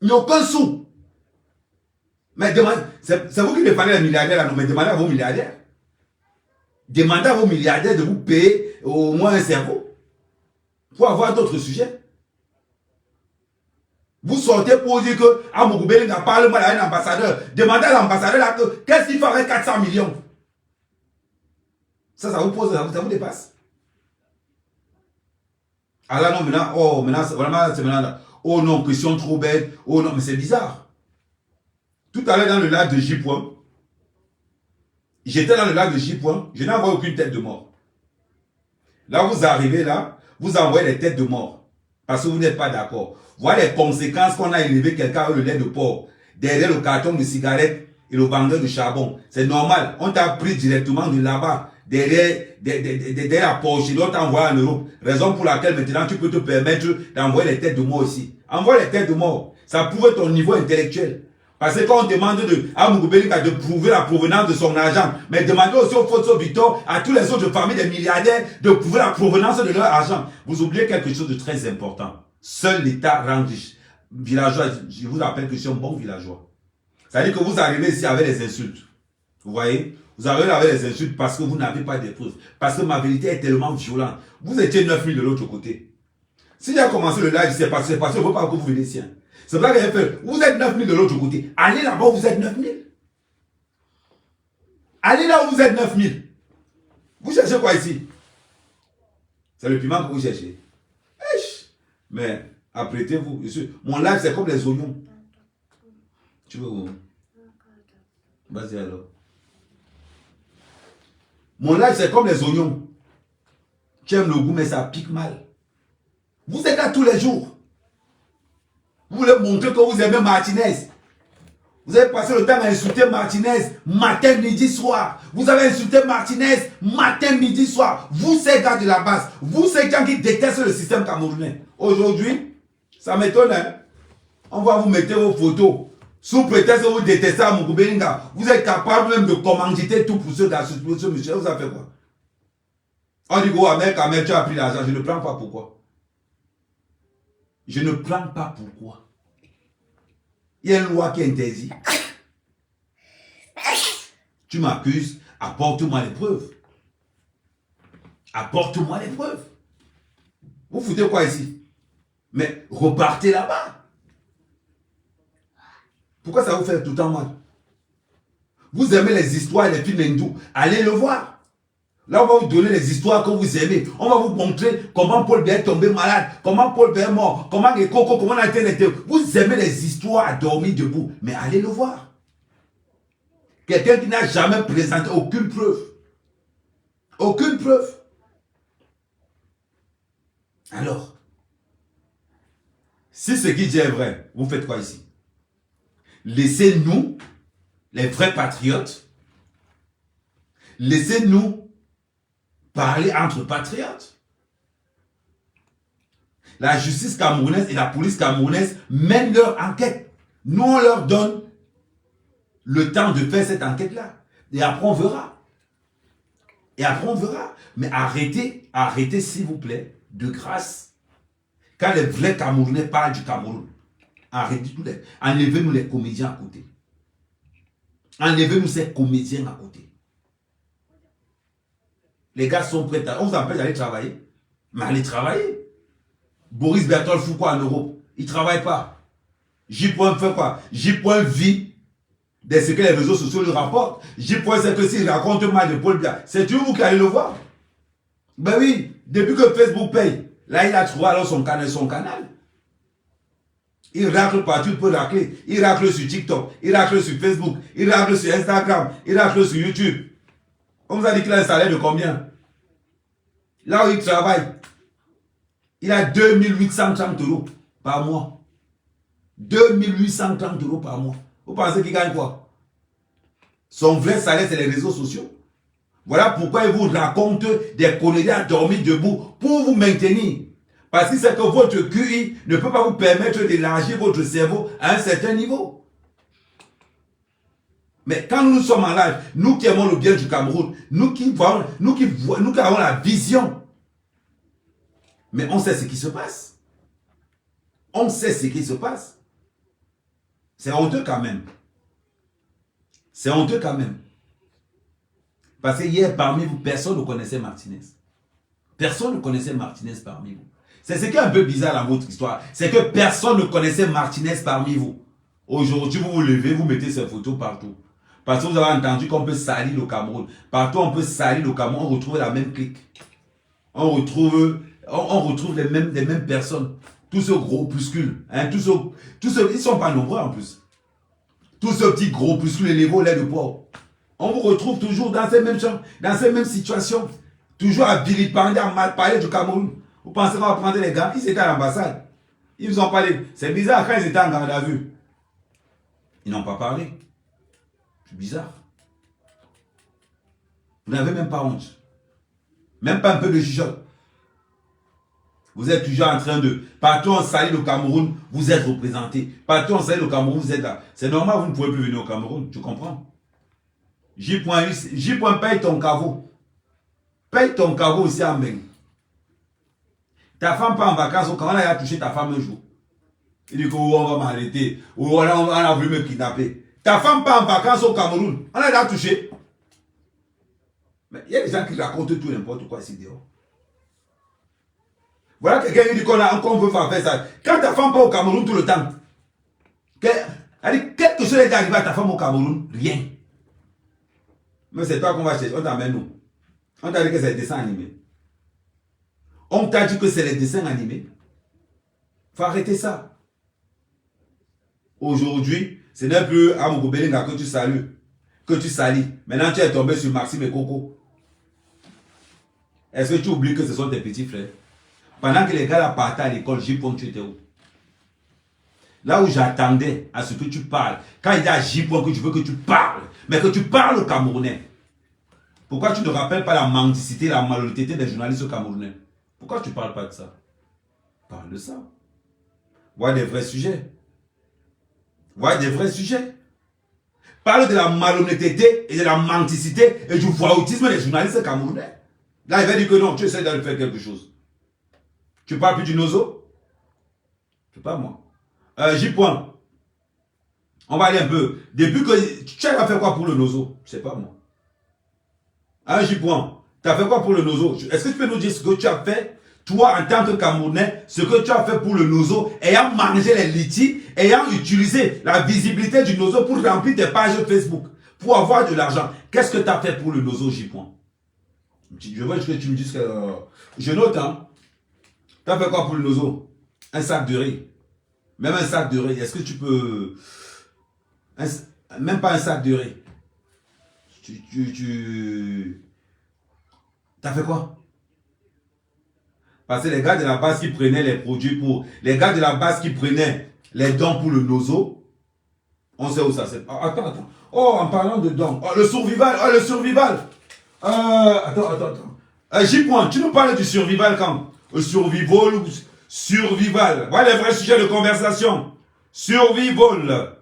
Speaker 1: Il n'y a aucun sou. Mais c'est vous qui me parlez des milliardaires là, non, mais demandez à vos milliardaires. Demandez à vos milliardaires de vous payer au moins un cerveau pour avoir d'autres sujets. Vous sortez pour dire que Amougou Belinga parle mal à un ambassadeur. Demandez à l'ambassadeur là que qu'est-ce qu'il ferait 400 millions. Ça vous pose, ça vous dépasse. Ah là non, maintenant, oh, maintenant, vraiment, c'est maintenant là. Oh non, question trop bête. Oh non, mais c'est bizarre. Tout à l'heure dans le lac de J. J'étais dans le lac de J. Je n'en vois aucune tête de mort. Là, vous arrivez là, vous envoyez les têtes de mort. Parce que vous n'êtes pas d'accord. Voilà les conséquences qu'on a élevé quelqu'un avec le lait de porc. Derrière le carton de cigarettes et le vendeur de charbon. C'est normal. On t'a pris directement de là-bas. Derrière la poche, l'autre t'envoie en Europe. Raison pour laquelle maintenant tu peux te permettre d'envoyer les têtes de mort ici. Envoie les têtes de mort. Ça prouve ton niveau intellectuel. Parce que quand on demande à Mougou Belinga de prouver la provenance de son argent, mais demandez aussi au Fosso Victor, à tous les autres familles des milliardaires de prouver la provenance de leur argent. Vous oubliez quelque chose de très important. Seul l'État rend riche. Villageois, je vous rappelle que je suis un bon villageois. C'est-à-dire que vous arrivez ici avec les insultes. Vous voyez? Vous arrivez avec les insultes parce que vous n'avez pas de preuves. Parce que ma vérité est tellement violente. Vous étiez 9000 de l'autre côté. Si j'ai commencé le live, c'est parce que je ne veux pas que vous veniez ici. C'est pas que j'ai fait. Vous êtes 9000 de l'autre côté. Allez là-bas où vous êtes 9000. Allez là où vous êtes 9000. Vous cherchez quoi ici? C'est le piment que vous cherchez. Mais apprêtez-vous. Mon live, c'est comme les oignons. Tu veux où? Vas-y alors. Mon live, c'est comme les oignons. Tu aimes le goût, mais ça pique mal. Vous êtes là tous les jours. Vous voulez montrer que vous aimez Martinez. Vous avez passé le temps à insulter Martinez matin, midi, soir. Vous avez insulté Martinez matin, midi, soir. Vous, ces gars de la base, vous, ces gens qui détestent le système camerounais. Aujourd'hui, ça m'étonne. Hein? On va vous mettre vos photos. Sous prétexte que vous détestez Amougou Belinga, vous êtes capable même de commanditer tout pour ce gars, ce monsieur. Vous avez fait quoi? On dit, oh, mec, tu as pris l'argent. Je ne prends pas pourquoi. Je ne prends pas pourquoi. Il y a une loi qui interdit. Tu m'accuses, apporte-moi les preuves. Apporte-moi les preuves. Vous foutez quoi ici? Mais repartez là-bas. Pourquoi ça vous fait tout le temps mal? Vous aimez les histoires et les films hindous. Allez le voir. Là, on va vous donner les histoires que vous aimez. On va vous montrer comment Paul Biya est tombé malade, comment Paul Biya est mort, comment Ekoko, comment on a été. Vous aimez les histoires à dormir debout. Mais allez le voir. Quelqu'un qui n'a jamais présenté aucune preuve. Aucune preuve. Alors, si ce qu'il dit est vrai, vous faites quoi ici? Laissez-nous, les vrais patriotes, laissez-nous parler entre patriotes. la justice camerounaise et la police camerounaise mènent leur enquête. Nous, on leur donne le temps de faire cette enquête-là. Et après, on verra. Et après, on verra. Mais arrêtez, arrêtez, s'il vous plaît, de grâce. Quand les vrais Camerounais parlent du Cameroun, arrêtez tout. Enlevez-nous les comédiens à côté. Enlevez-nous ces comédiens à côté. Les gars sont prêts à... On vous empêche d'aller travailler. Mais allez travailler. Boris Berthold fout quoi en Europe? Il ne travaille pas. J. fait quoi? J. vit de ce que les réseaux sociaux lui rapportent. J. c'est que s'il raconte mal de Paul Biya, c'est toujours vous qui allez le voir. Ben oui, depuis que Facebook paye, là il a trouvé alors son canal. Il racle partout, il peut racler. Il racle sur TikTok, il racle sur Facebook, il racle sur Instagram, il racle sur YouTube. On vous a dit qu'il a un salaire de combien? Là où il travaille, il a 2830 € par mois. 2830 € par mois. Vous pensez qu'il gagne quoi? Son vrai salaire, c'est les réseaux sociaux. Voilà pourquoi il vous raconte des conneries à dormir debout pour vous maintenir. Parce que c'est que votre QI ne peut pas vous permettre d'élargir votre cerveau à un certain niveau. Mais quand nous sommes en live, nous qui aimons le bien du Cameroun, nous qui avons la vision, mais on sait ce qui se passe. On sait ce qui se passe. C'est honteux quand même. C'est honteux quand même. Parce que hier, parmi vous, personne ne connaissait Martinez. Personne ne connaissait Martinez parmi vous. C'est ce qui est un peu bizarre dans votre histoire. C'est que personne ne connaissait Martinez parmi vous. Aujourd'hui, vous vous levez, vous mettez ces photos partout. Parce que vous avez entendu qu'on peut salir le Cameroun. Partout, on peut salir le Cameroun. On retrouve la même clique. On retrouve les mêmes personnes. Tous ces groupuscules. Hein, ils ne sont pas nombreux en plus. Tous ces petits groupuscules, les lévaux, lait de porc. On vous retrouve toujours dans ces mêmes situations. Toujours à vilipender, à mal parler du Cameroun. Vous pensez qu'on va prendre les gars? Ils étaient à l'ambassade. Ils vous ont parlé. C'est bizarre quand ils étaient en garde à vue. Ils n'ont pas parlé. C'est bizarre. Vous n'avez même pas honte. Même pas un peu de jugeote. Vous êtes toujours en train de... Partout on salit le Cameroun, vous êtes représenté. Partout on salit le Cameroun, vous êtes là. C'est normal, vous ne pouvez plus venir au Cameroun. Tu comprends? J. paye ton caveau. Paye ton caveau aussi en main. Ta femme pas en vacances, quand on a touché ta femme un jour. Il dit qu'on va m'arrêter. Ou on a voulu me kidnapper. Ta femme pas en vacances au Cameroun. On a touché. Mais il y a des gens qui racontent tout n'importe quoi ici dehors. Voilà quelqu'un qui dit qu'on veut faire ça. Quand ta femme pas au Cameroun tout le temps, quelque chose est arrivé à ta femme au Cameroun, rien. Mais c'est toi qu'on va chercher, on t'amène nous. On t'a dit que c'est des dessins animés. On t'a dit que c'est les dessins animés. Faut arrêter ça. Aujourd'hui, ce n'est plus Amogo Belinga que tu salues, que tu salis. Maintenant, tu es tombé sur Maxime et Coco. Est-ce que tu oublies que ce sont tes petits frères? Pendant que les gars là partaient à l'école, J-Point, tu étais où? Là où j'attendais à ce que tu parles. Quand il dit à J-Point que tu veux que tu parles, mais que tu parles au Camerounais. Pourquoi tu ne rappelles pas la mendicité, la malhonnêteté des journalistes camerounais? Pourquoi tu ne parles pas de ça? Parle de ça. Voilà des vrais sujets. Voilà des vrais sujets. Parle de la malhonnêteté et de la mendicité et du voyoutisme des journalistes camerounais. Là, il va dire que non, tu essaies de faire quelque chose. Tu parles plus du Nozo? C'est pas moi. J-Point. On va aller un peu. Depuis que tu as fait quoi pour le Nozo? C'est pas moi. J-Point. Tu as fait quoi pour le Nozo? Est-ce que tu peux nous dire ce que tu as fait, toi, en tant que Camerounais, ce que tu as fait pour le Nozo, ayant mangé les litiges, ayant utilisé la visibilité du Nozo pour remplir tes pages Facebook, pour avoir de l'argent? Qu'est-ce que tu as fait pour le Nozo, J-Point? Je veux que tu me dises que... je note, hein. Tu as fait quoi pour le Nozo? Un sac de riz. Même un sac de riz. Est-ce que tu peux... Même pas un sac de riz. T'as fait quoi? Parce que les gars de la base qui prenaient les produits pour... Les gars de la base qui prenaient les dons pour le Nozo, on sait où ça c'est. Attends. Oh, en parlant de dons. Oh, le survival. Oh, le survival. Attends. J-Point, tu nous parles du survival quand? Le survival, Survival. Voilà les vrais sujets de conversation. Survival.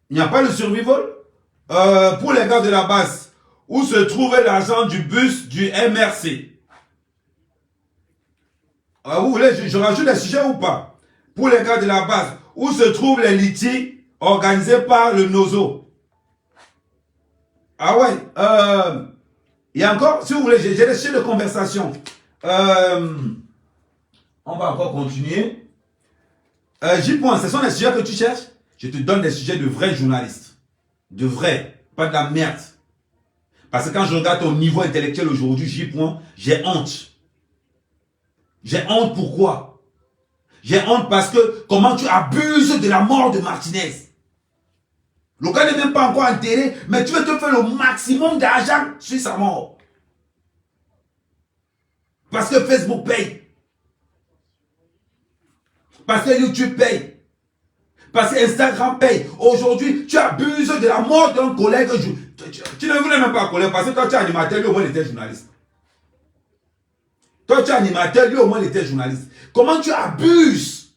Speaker 1: Il n'y a pas de survival. Pour les gars de la base, où se trouve l'argent du bus du MRC? Vous voulez, je rajoute les sujets ou pas? Pour les gars de la base, où se trouvent les litiges organisés par le NOZO? Ah ouais, il y a encore, si vous voulez, j'ai des sujets de conversation. On va encore continuer. J'y pense, ce sont les sujets que tu cherches. Je te donne des sujets de vrais journalistes. De vrais, pas de la merde. Parce que quand je regarde ton niveau intellectuel aujourd'hui, j'y point, j'ai honte. J'ai honte pourquoi? J'ai honte parce que comment tu abuses de la mort de Martinez. Le gars n'est même pas encore enterré, mais tu veux te faire le maximum d'argent sur sa mort. Parce que Facebook paye. Parce que YouTube paye. Parce que Instagram paye. Aujourd'hui, tu abuses de la mort d'un collègue. Tu ne voulais même pas collègue parce que toi tu es animateur, lui au moins il était journaliste. Toi tu es animateur, lui au moins il était journaliste. Comment tu abuses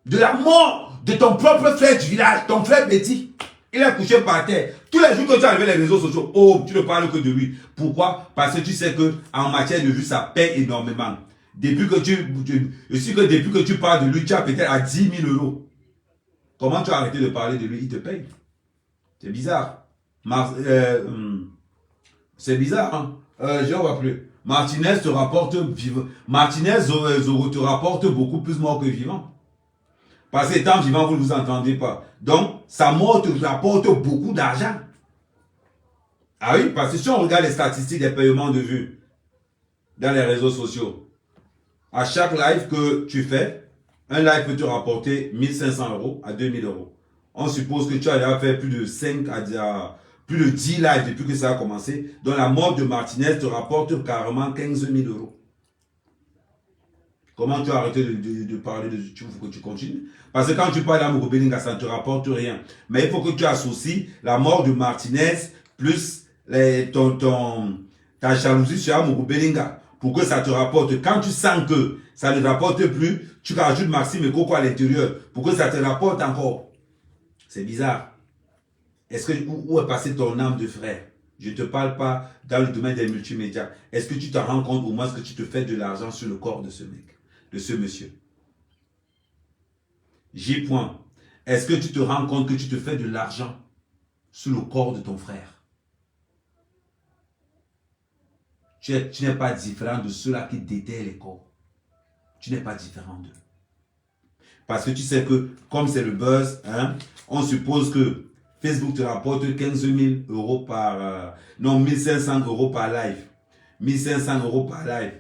Speaker 1: de la mort de ton propre frère du village, ton frère petit? Il est couché par terre. Tous les jours que tu as levé les réseaux sociaux, oh, tu ne parles que de lui. Pourquoi? Parce que tu sais qu'en matière de vue, ça paye énormément. Depuis que tu parles de lui, tu as peut-être à 10 000 euros. Comment tu as arrêté de parler de lui? Il te paye. C'est bizarre. C'est bizarre, hein? Je ne vois plus. Martinez te rapporte vivant. Martinez te rapporte beaucoup plus mort que vivant. Parce que étant vivant, vous ne vous entendez pas. Donc, sa mort te rapporte beaucoup d'argent. Ah oui, parce que si on regarde les statistiques des paiements de vues dans les réseaux sociaux, à chaque live que tu fais, un live peut te rapporter 1500 euros à 2000 euros. On suppose que tu as déjà fait plus de 5 à plus de 10 lives depuis que ça a commencé. Donc la mort de Martinez te rapporte carrément 15 000 euros. Comment tu as arrêté de parler de YouTube? Il faut que tu continues. Parce que quand tu parles à Mogo Belinga, ça ne te rapporte rien. Mais il faut que tu associes la mort de Martinez plus ta jalousie sur Mogo Belinga pour que ça te rapporte. Quand tu sens que ça ne rapporte plus, tu rajoutes Maxime et Coco à l'intérieur pour que ça te rapporte encore. C'est bizarre. Où est passé ton âme de frère? Je ne te parle pas dans le domaine des multimédias. Est-ce que tu te rends compte au moins que tu te fais de l'argent sur le corps de ce mec, de ce monsieur? J. Point. Est-ce que tu te rends compte que tu te fais de l'argent sur le corps de ton frère? Tu n'es pas différent de ceux-là qui déterrent les corps. Tu n'es pas différent d'eux. Parce que tu sais que, comme c'est le buzz, hein, on suppose que Facebook te rapporte 15 000 euros par... non, 1500 euros par live. 1500 euros par live.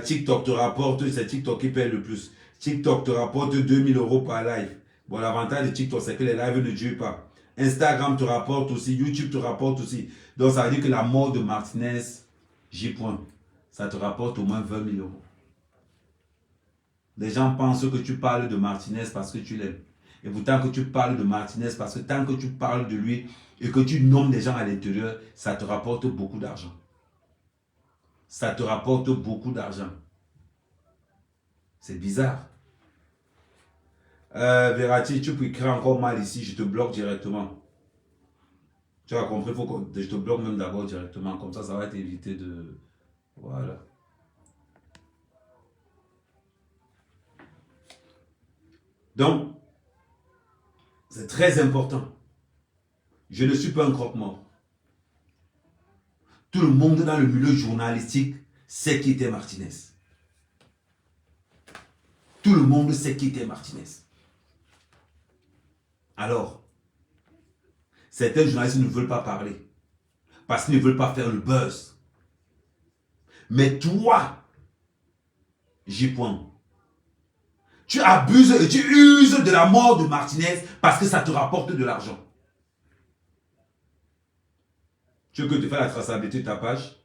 Speaker 1: TikTok te rapporte, c'est TikTok qui paye le plus. TikTok te rapporte 2000 euros par live. Bon, l'avantage de TikTok, c'est que les lives ne durent pas. Instagram te rapporte aussi, YouTube te rapporte aussi. Donc, ça veut dire que la mort de Martinez, J. Point, ça te rapporte au moins 20 000 euros. Les gens pensent que tu parles de Martinez parce que tu l'aimes. Et pourtant que tu parles de Martinez parce que tant que tu parles de lui et que tu nommes des gens à l'intérieur, ça te rapporte beaucoup d'argent. Ça te rapporte beaucoup d'argent. C'est bizarre. Verratti, tu peux écrire encore mal ici, je te bloque directement. Tu as compris, il faut que je te bloque même d'abord directement. Comme ça va t'éviter de... Voilà. Donc, c'est très important. Je ne suis pas un croque-mort. Tout le monde dans le milieu journalistique sait qui était Martinez. Tout le monde sait qui était Martinez. Alors, certains journalistes ne veulent pas parler parce qu'ils ne veulent pas faire le buzz. Mais toi, J. Point, tu abuses et tu uses de la mort de Martinez parce que ça te rapporte de l'argent. Tu veux que je te fasse la traçabilité de ta page?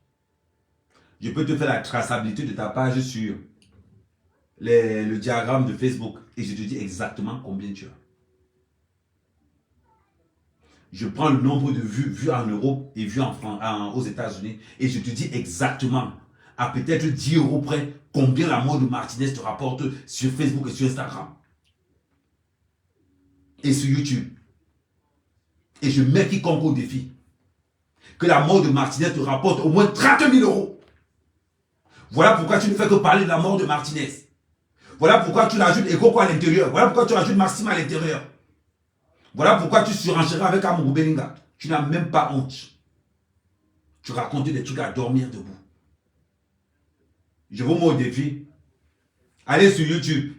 Speaker 1: Je peux te faire la traçabilité de ta page sur le diagramme de Facebook et je te dis exactement combien tu as. Je prends le nombre de vues en Europe et vues aux États-Unis et je te dis exactement à peut-être 10 € près combien la mort de Martinez te rapporte sur Facebook et sur Instagram. Et sur YouTube. Et je mets quiconque au défi. Que la mort de Martinez te rapporte au moins 30 000 €. Voilà pourquoi tu ne fais que parler de la mort de Martinez. Voilà pourquoi tu rajoutes Ekoko à l'intérieur. Voilà pourquoi tu rajoutes Maxime à l'intérieur. Voilà pourquoi tu surenchéris avec Amourou Belinga. Tu n'as même pas honte. Tu racontes des trucs à dormir debout. Je vous mets au défi. Allez sur YouTube.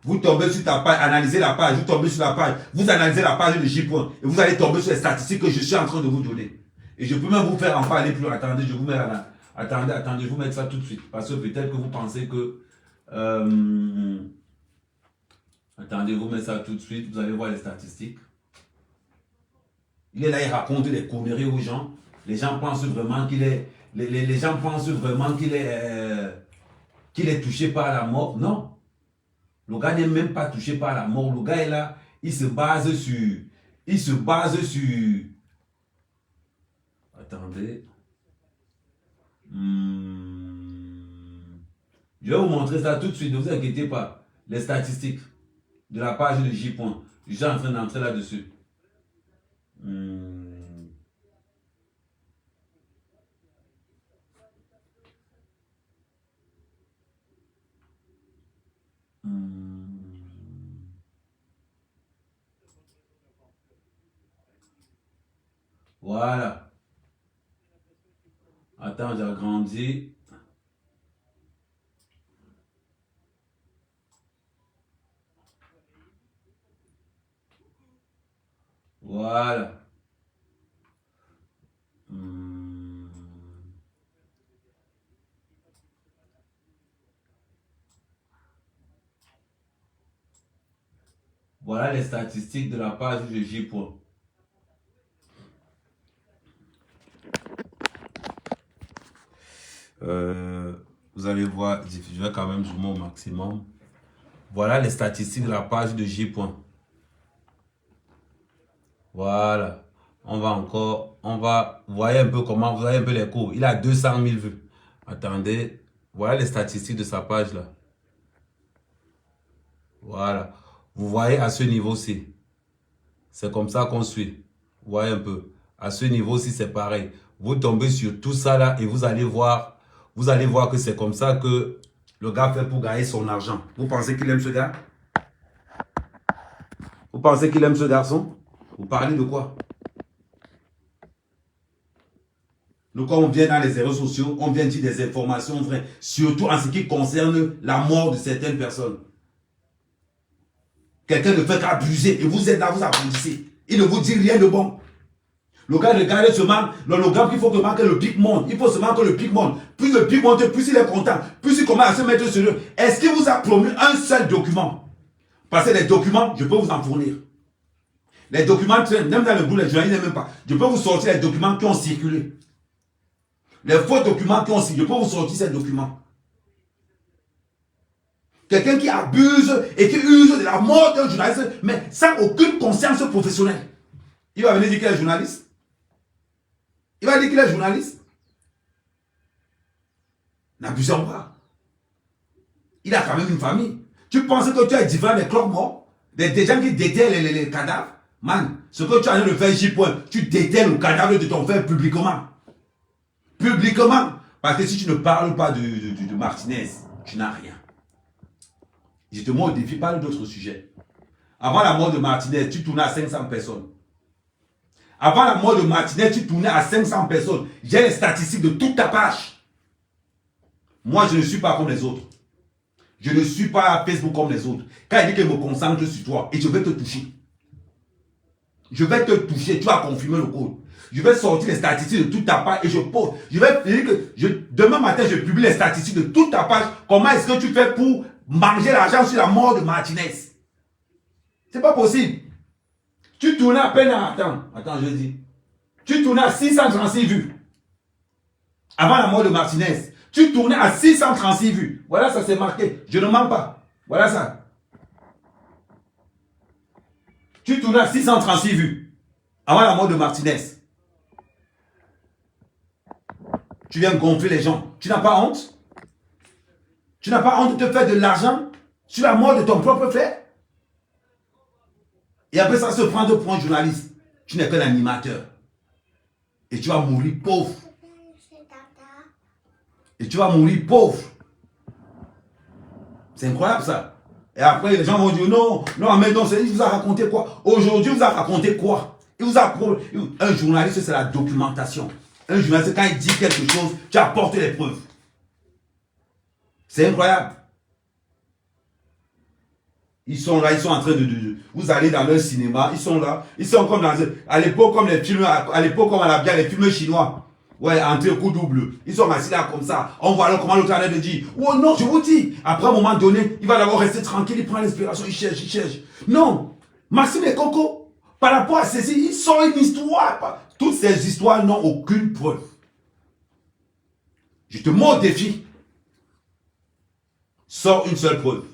Speaker 1: Vous tombez sur ta page, analysez la page, vous tombez sur la page, vous analysez la page de J. Et vous allez tomber sur les statistiques que je suis en train de vous donner. Et je peux même vous faire en parler plus. Attendez, je vous mets attendez, je vous mets ça tout de suite. Parce que peut-être que vous pensez que... attendez, vous mettez ça tout de suite, vous allez voir les statistiques. Il est là, il raconte des conneries aux gens. Les gens pensent vraiment qu'il est... Les gens pensent vraiment qu'il est touché par la mort. Non. Le gars n'est même pas touché par la mort. Le gars est là, il se base sur... Attendez. Je vais vous montrer ça tout de suite, ne vous inquiétez pas. Les statistiques de la page de J. Je suis en train d'entrer là-dessus. Voilà. Attends, j'ai agrandi. Voilà. Voilà les statistiques de la page de J. Vous allez voir, je vais quand même zoomer au maximum. Voilà les statistiques de la page de J. Voilà. Vous voyez un peu comment, vous voyez un peu les cours. Il a 200 000 vues. Attendez, voilà les statistiques de sa page là. Voilà. Vous voyez à ce niveau-ci. C'est comme ça qu'on suit. Vous voyez un peu. À ce niveau-ci, c'est pareil. Vous tombez sur tout ça là et vous allez voir que c'est comme ça que le gars fait pour gagner son argent. Vous pensez qu'il aime ce gars? Vous pensez qu'il aime ce garçon? Vous parlez de quoi? Nous, quand on vient dans les réseaux sociaux, on vient dire des informations vraies, surtout en ce qui concerne la mort de certaines personnes. Quelqu'un ne fait qu'abuser et vous êtes là, vous applaudissez. Il ne vous dit rien de bon. Le gars regarde seulement, le gars qu'il faut que le pic monte. Il faut seulement que le pic monte. Plus le pic monte, plus il est content. Plus il commence à se mettre sérieux. Est-ce qu'il vous a promis un seul document? Parce que les documents, je peux vous en fournir. Les documents, même dans le bout, les journalistes même pas. Je peux vous sortir les documents qui ont circulé. Les faux documents qui ont circulé, je peux vous sortir ces documents. Quelqu'un qui abuse et qui use de la mort d'un journaliste, mais sans aucune conscience professionnelle. Il va venir dire qu'il est journaliste. Il va dire qu'il est journaliste. N'abusons pas. Il a quand même une famille. Tu penses que tu es différent des cloques morts? Des gens qui déterrent les cadavres? Man, ce que tu as envie de faire, tu déterres le cadavre de ton frère publiquement. Publiquement. Parce que si tu ne parles pas de Martinez, tu n'as rien. Je te mets au défi, parle d'autres sujets. Avant la mort de Martinez, tu tournais à 500 personnes. Avant la mort de Martinez, tu tournais à 500 personnes. J'ai les statistiques de toute ta page. Moi, je ne suis pas comme les autres. Je ne suis pas à Facebook comme les autres. Quand il dit qu'il me concentre sur toi, et je vais te toucher. Je vais te toucher, tu vas confirmer le code. Je vais sortir les statistiques de toute ta page et je pose. Je vais dire que demain matin, je publie les statistiques de toute ta page. Comment est-ce que tu fais pour manger l'argent sur la mort de Martinez? C'est pas possible. Tu tournais à peine à... Attends, je dis. Tu tournais à 636 vues. Avant la mort de Martinez. Tu tournais à 636 vues. Voilà, ça c'est marqué. Je ne mens pas. Voilà ça. Tu tournais à 636 vues. Avant la mort de Martinez. Tu viens gonfler les gens. Tu n'as pas honte? Tu n'as pas honte de te faire de l'argent sur la mort de ton propre frère? Et après ça se prendre pour un journaliste. Tu n'es qu'un animateur. Et tu vas mourir pauvre. Et tu vas mourir pauvre. C'est incroyable ça. Et après, les gens vont dire non, non, mais non, il vous a raconté quoi? Aujourd'hui, il vous a raconté quoi? Il vous a... Un journaliste, c'est la documentation. Un journaliste, quand il dit quelque chose, tu apportes les preuves. C'est incroyable. Ils sont là, ils sont en train de... Vous allez dans leur cinéma, ils sont là. Ils sont comme dans... À l'époque, comme les films... À l'époque, comme on a bien les films chinois. Ouais, entre coup double. Ils sont assis là comme ça. On voit alors comment l'autre a de dire. Oh non, je vous dis. Après, à un moment donné, il va d'abord rester tranquille. Il prend l'inspiration, il cherche, il cherche. Non. Maxime et Coco, par rapport à ceci, ils sont une histoire. Toutes ces histoires n'ont aucune preuve. Je te mets au défi. Sors une seule preuve.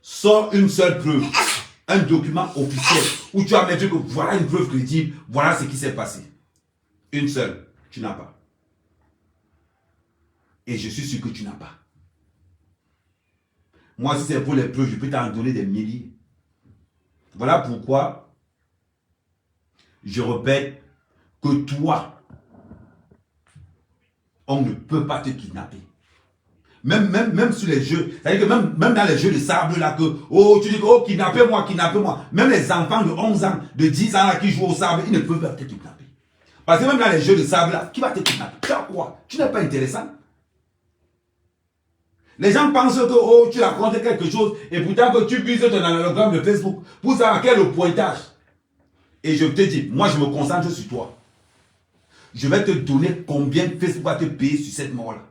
Speaker 1: Sors une seule preuve. Un document officiel où tu as mettre que voilà une preuve crédible, voilà ce qui s'est passé. Une seule, tu n'as pas. Et je suis sûr que tu n'as pas. Moi, si c'est pour les preuves, je peux t'en donner des milliers. Voilà pourquoi je répète que toi, on ne peut pas te kidnapper. Même sur les jeux, c'est-à-dire que même dans les jeux de sable là, que oh, tu dis que oh, kidnappez-moi, kidnappez-moi. Même les enfants de 11 ans, de 10 ans là, qui jouent au sable, ils ne peuvent pas te kidnapper. Parce que même dans les jeux de sable là, qui va te kidnapper? Tu as quoi? Tu n'es pas intéressant. Les gens pensent que oh, tu racontes quelque chose et pourtant que tu vises ton analogramme de Facebook pour savoir quel est le pointage. Et je te dis, moi je me concentre sur toi. Je vais te donner combien Facebook va te payer sur cette mort-là.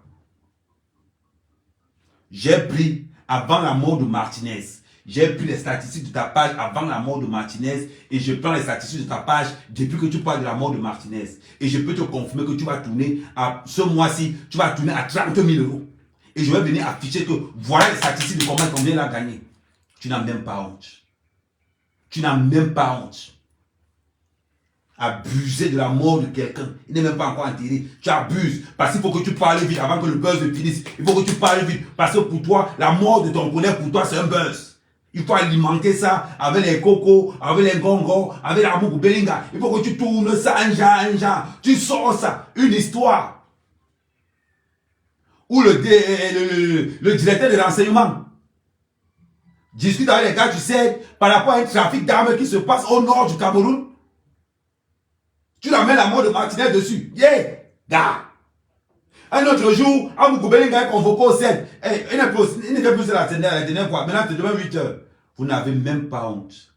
Speaker 1: J'ai pris, avant la mort de Martinez, j'ai pris les statistiques de ta page avant la mort de Martinez et je prends les statistiques de ta page depuis que tu parles de la mort de Martinez. Et je peux te confirmer que tu vas tourner à ce mois-ci, tu vas tourner à 30 000 €. Et je vais venir afficher que voilà les statistiques de combien il a gagné. Tu n'as même pas honte. Tu n'as même pas honte. Abuser de la mort de quelqu'un. Il n'est même pas encore enterré. Tu abuses. Parce qu'il faut que tu parles vite avant que le buzz finisse. Il faut que tu parles vite. Parce que pour toi, la mort de ton collègue, pour toi, c'est un buzz. Il faut alimenter ça avec les cocos, avec les gongos, avec la moukou belinga. Il faut que tu tournes ça un genre. Tu sors ça. Une histoire. Où le directeur de renseignement discute avec les gars, tu sais, par rapport à un trafic d'armes qui se passe au nord du Cameroun. Tu la mets la mort de Martinez dessus. Yeah, gars. Un autre jour, Amoukou Belinga est convoqué au 7. Il n'est plus la dernière fois. Maintenant, c'est demain 8 h. Vous n'avez même pas honte.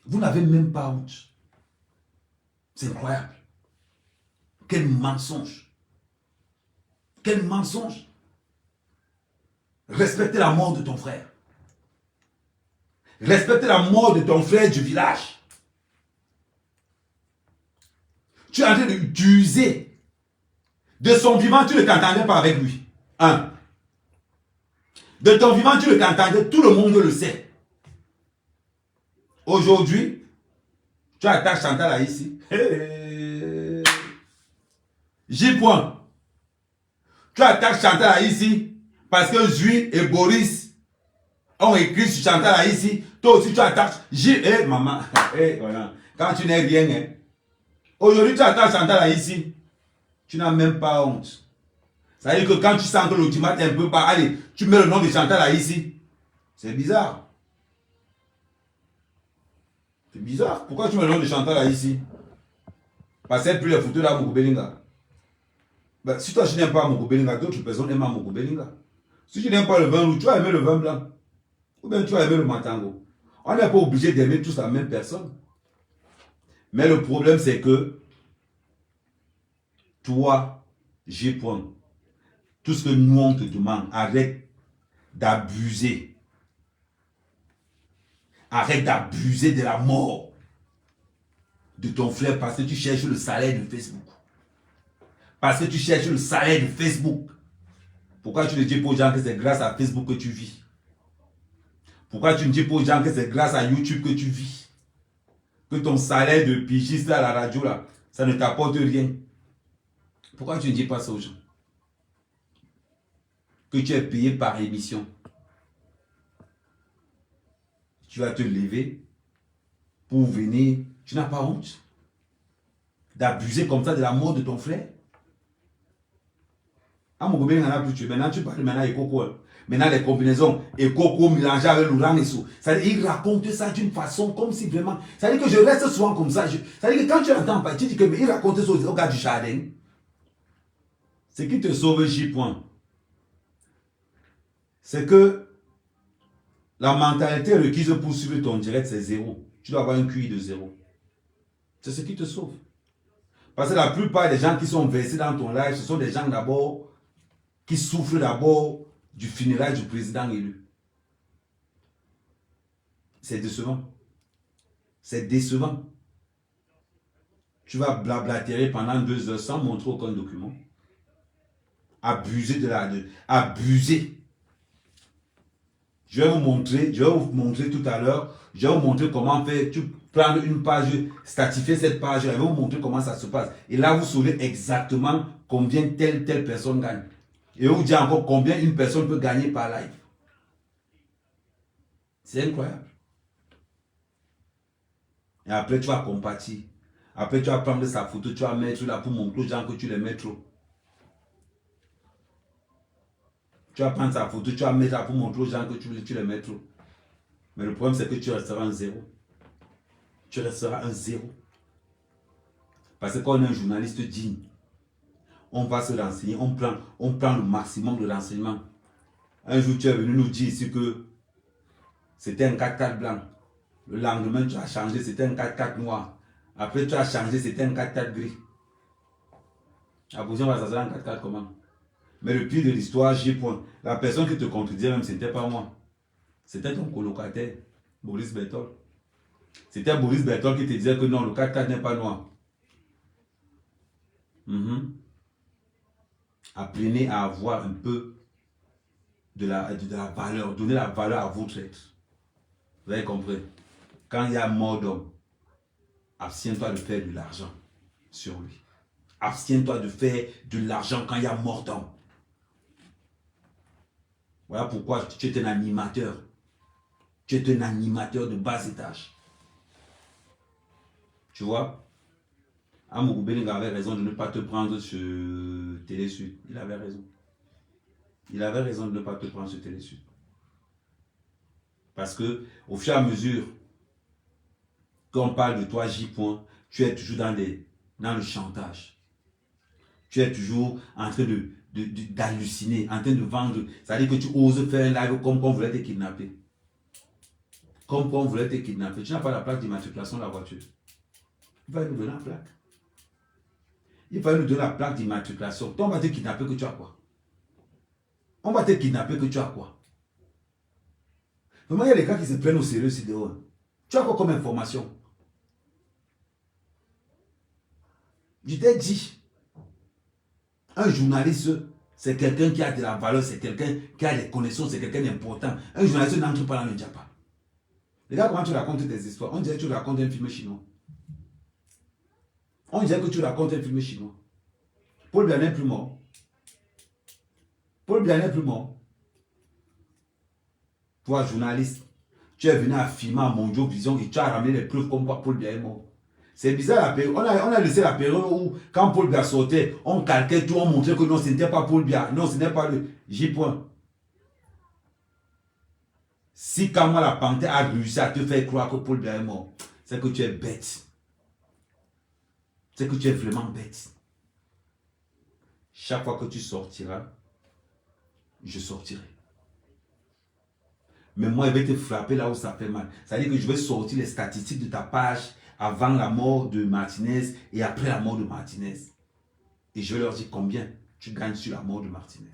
Speaker 1: Vous n'avez même pas honte. C'est incroyable. Quel mensonge. Quel mensonge. Respectez la mort de ton frère. Respectez la mort de ton frère du village. Tu es en train d'user. De son vivant, tu ne t'entendais pas avec lui. Un. De ton vivant, tu ne t'entendais, tout le monde le sait. Aujourd'hui, tu attaques Chantal là ici. J. Point. Tu attaques Chantal là ici parce que Zui et Boris ont écrit sur Chantal là ici. Toi aussi, tu attaques J. Maman. Voilà. Quand tu n'es rien, hein. Aujourd'hui, tu attaques Chantal là ici. Tu n'as même pas honte. Ça veut dire que quand tu sens que l'ultimat est un peu pas, allez, tu mets le nom de Chantal là ici. C'est bizarre. C'est bizarre. Pourquoi tu mets le nom de Chantal là ici? Parce qu'elle pris les photos là, Moukou Belinga. Ben, si toi tu n'aimes pas Moukou Belinga, d'autres personnes aiment Moukou Belinga. Si tu n'aimes pas le vin rouge, tu vas aimer le vin blanc. Ou bien tu vas aimer le matango. On n'est pas obligé d'aimer tous la même personne. Mais le problème c'est que toi, J. Tout ce que nous on te demande, arrête d'abuser. Arrête d'abuser de la mort de ton frère parce que tu cherches le salaire de Facebook. Parce que tu cherches le salaire de Facebook. Pourquoi tu ne dis pas aux gens que c'est grâce à Facebook que tu vis? Pourquoi tu ne dis pas aux gens que c'est grâce à YouTube que tu vis? Que ton salaire de pigiste à la radio là, ça ne t'apporte rien. Pourquoi tu ne dis pas ça aux gens? Que tu es payé par émission. Tu vas te lever pour venir. Tu n'as pas honte d'abuser comme ça de la mort de ton frère? Ah, mon gobe, maintenant tu parles maintenant et Coco. Maintenant les combinaisons et Coco mélangées avec Laurent et Sou. Il raconte ça d'une façon comme si vraiment. Ça veut dire que je reste souvent comme ça. Ça veut dire que quand tu entends pas, tu dis que mais il raconte ça au gars du jardin. Ce qui te sauve J. C'est que la mentalité requise pour suivre ton direct, c'est 0. Tu dois avoir un QI de 0. C'est ce qui te sauve. Parce que la plupart des gens qui sont versés dans ton live, ce sont des gens d'abord qui souffrent d'abord du funérail du président élu. C'est décevant. C'est décevant. Tu vas blablatérer pendant 2 heures sans montrer aucun document. Abuser abuser. Je vais vous montrer tout à l'heure. Je vais vous montrer comment faire. Tu prends une page, statifier cette page. Je vais vous montrer comment ça se passe. Et là, vous saurez exactement combien telle personne gagne. Et vous dire encore combien une personne peut gagner par live. C'est incroyable. Et après, tu vas compatir. Après, tu vas prendre sa photo, tu vas mettre là pour montrer aux gens que tu les mets trop. Tu vas prendre sa photo, tu vas mettre là pour montrer aux gens que tu les mets trop. Mais le problème, c'est que tu resteras un 0. Tu resteras un 0. Parce que quand on est un journaliste digne, on va se renseigner, on prend le maximum de renseignements. Un jour, tu es venu nous dire ici que c'était un 4x4 blanc. Le lendemain, tu as changé, c'était un 4x4 noir. Après, tu as changé, c'était un 4x4 gris. La position va s'asseoir en 4x4 comment? Mais le pire de l'histoire, la personne qui te contredisait même, ce n'était pas moi. C'était ton colocataire, Boris Bertol. C'était Boris Bertol qui te disait que non, le 4x4 n'est pas noir. Apprenez à avoir un peu de la valeur, donner la valeur à votre être. Vous avez compris? Quand il y a mort d'homme, abstiens-toi de faire de l'argent sur lui. Abstiens-toi de faire de l'argent quand il y a mort d'homme. Voilà pourquoi tu es un animateur. Tu es un animateur de bas étage. Tu vois? Amourou Bening avait raison de ne pas te prendre sur Télésud. Il avait raison. Il avait raison de ne pas te prendre sur Télésud. Parce que au fur et à mesure qu'on parle de toi, J. Tu es toujours dans le chantage. Tu es toujours en train d'halluciner, en train de vendre. C'est-à-dire que tu oses faire un live comme on voulait te kidnapper. Comme on voulait te kidnapper. Tu n'as pas la plaque d'immatriculation de la voiture. Il va nous donner la plaque. Il va nous donner la plaque d'immatriculation. On va te kidnapper que tu as quoi? On va te kidnapper que tu as quoi? Vraiment, il y a des gars qui se prennent au sérieux ici dehors. Tu as quoi comme information? Je t'ai dit, un journaliste, c'est quelqu'un qui a de la valeur, c'est quelqu'un qui a des connaissances, c'est quelqu'un d'important. Un journaliste n'entre pas dans le diapa. Regarde comment tu racontes tes histoires. On dirait que tu racontes un film chinois. On dirait que tu racontes un film chinois. Paul Biya n'est plus mort. Paul Biya n'est plus mort. Toi, journaliste, tu es venu affirmer à Mondio Vision et tu as ramené les preuves comme quoi Paul Biya est mort. C'est bizarre la période. On a laissé la période où, quand Paul Biya sortait, on calquait tout, on montrait que non, ce n'était pas Paul Biya. Non, ce n'est pas le J. Si quand moi la panthère a réussi à te faire croire que Paul Biya est mort, c'est que tu es bête. C'est que tu es vraiment bête. Chaque fois que tu sortiras, je sortirai. Mais moi, je vais te frapper là où ça fait mal. C'est-à-dire que je vais sortir les statistiques de ta page avant la mort de Martinez et après la mort de Martinez. Et je vais leur dire combien tu gagnes sur la mort de Martinez.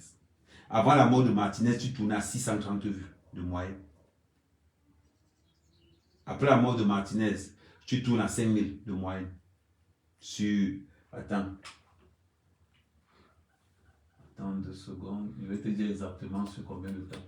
Speaker 1: Avant la mort de Martinez, tu tournais à 630 vues de moyenne. Après la mort de Martinez, tu tournes à 5000 de moyenne. Sur... Attends 2 secondes. Je vais te dire exactement sur combien de temps.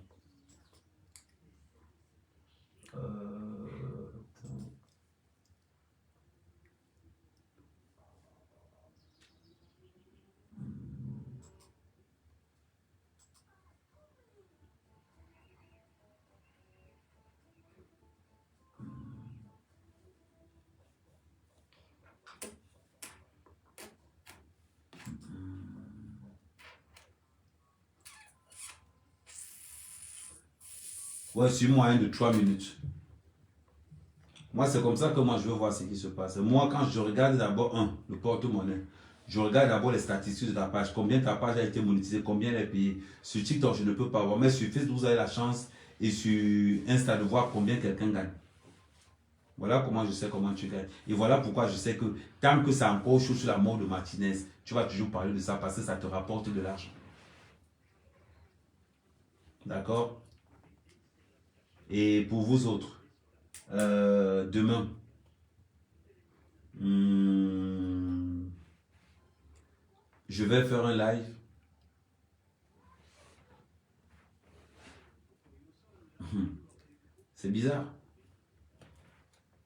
Speaker 1: Ouais, sur moyen de 3 minutes. Moi, c'est comme ça que moi, je veux voir ce qui se passe. Moi, quand je regarde d'abord, le porte-monnaie, je regarde d'abord les statistiques de ta page. Combien ta page a été monétisée, combien elle est payée. Sur TikTok, je ne peux pas voir. Mais sur Facebook, vous avez la chance. Et sur Insta, de voir combien quelqu'un gagne. Voilà comment je sais comment tu gagnes. Et voilà pourquoi je sais que tant que c'est encore chaud sur la mort de Martinez, tu vas toujours parler de ça parce que ça te rapporte de l'argent. D'accord? Et pour vous autres, demain, je vais faire un live. C'est bizarre.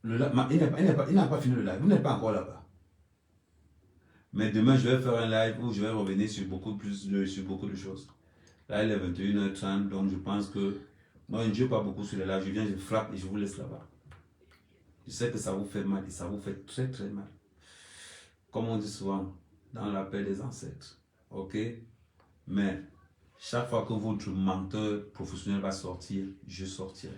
Speaker 1: Il n'a pas fini le live. Vous n'êtes pas encore là-bas. Mais demain, je vais faire un live où je vais revenir sur beaucoup de choses. Là, il est 21h30, donc je pense que moi, je ne joue pas beaucoup sur les lives. Je viens, je frappe et je vous laisse là-bas. Je sais que ça vous fait mal et ça vous fait très très mal. Comme on dit souvent, dans la paix des ancêtres. Ok? Mais chaque fois que votre menteur professionnel va sortir, je sortirai.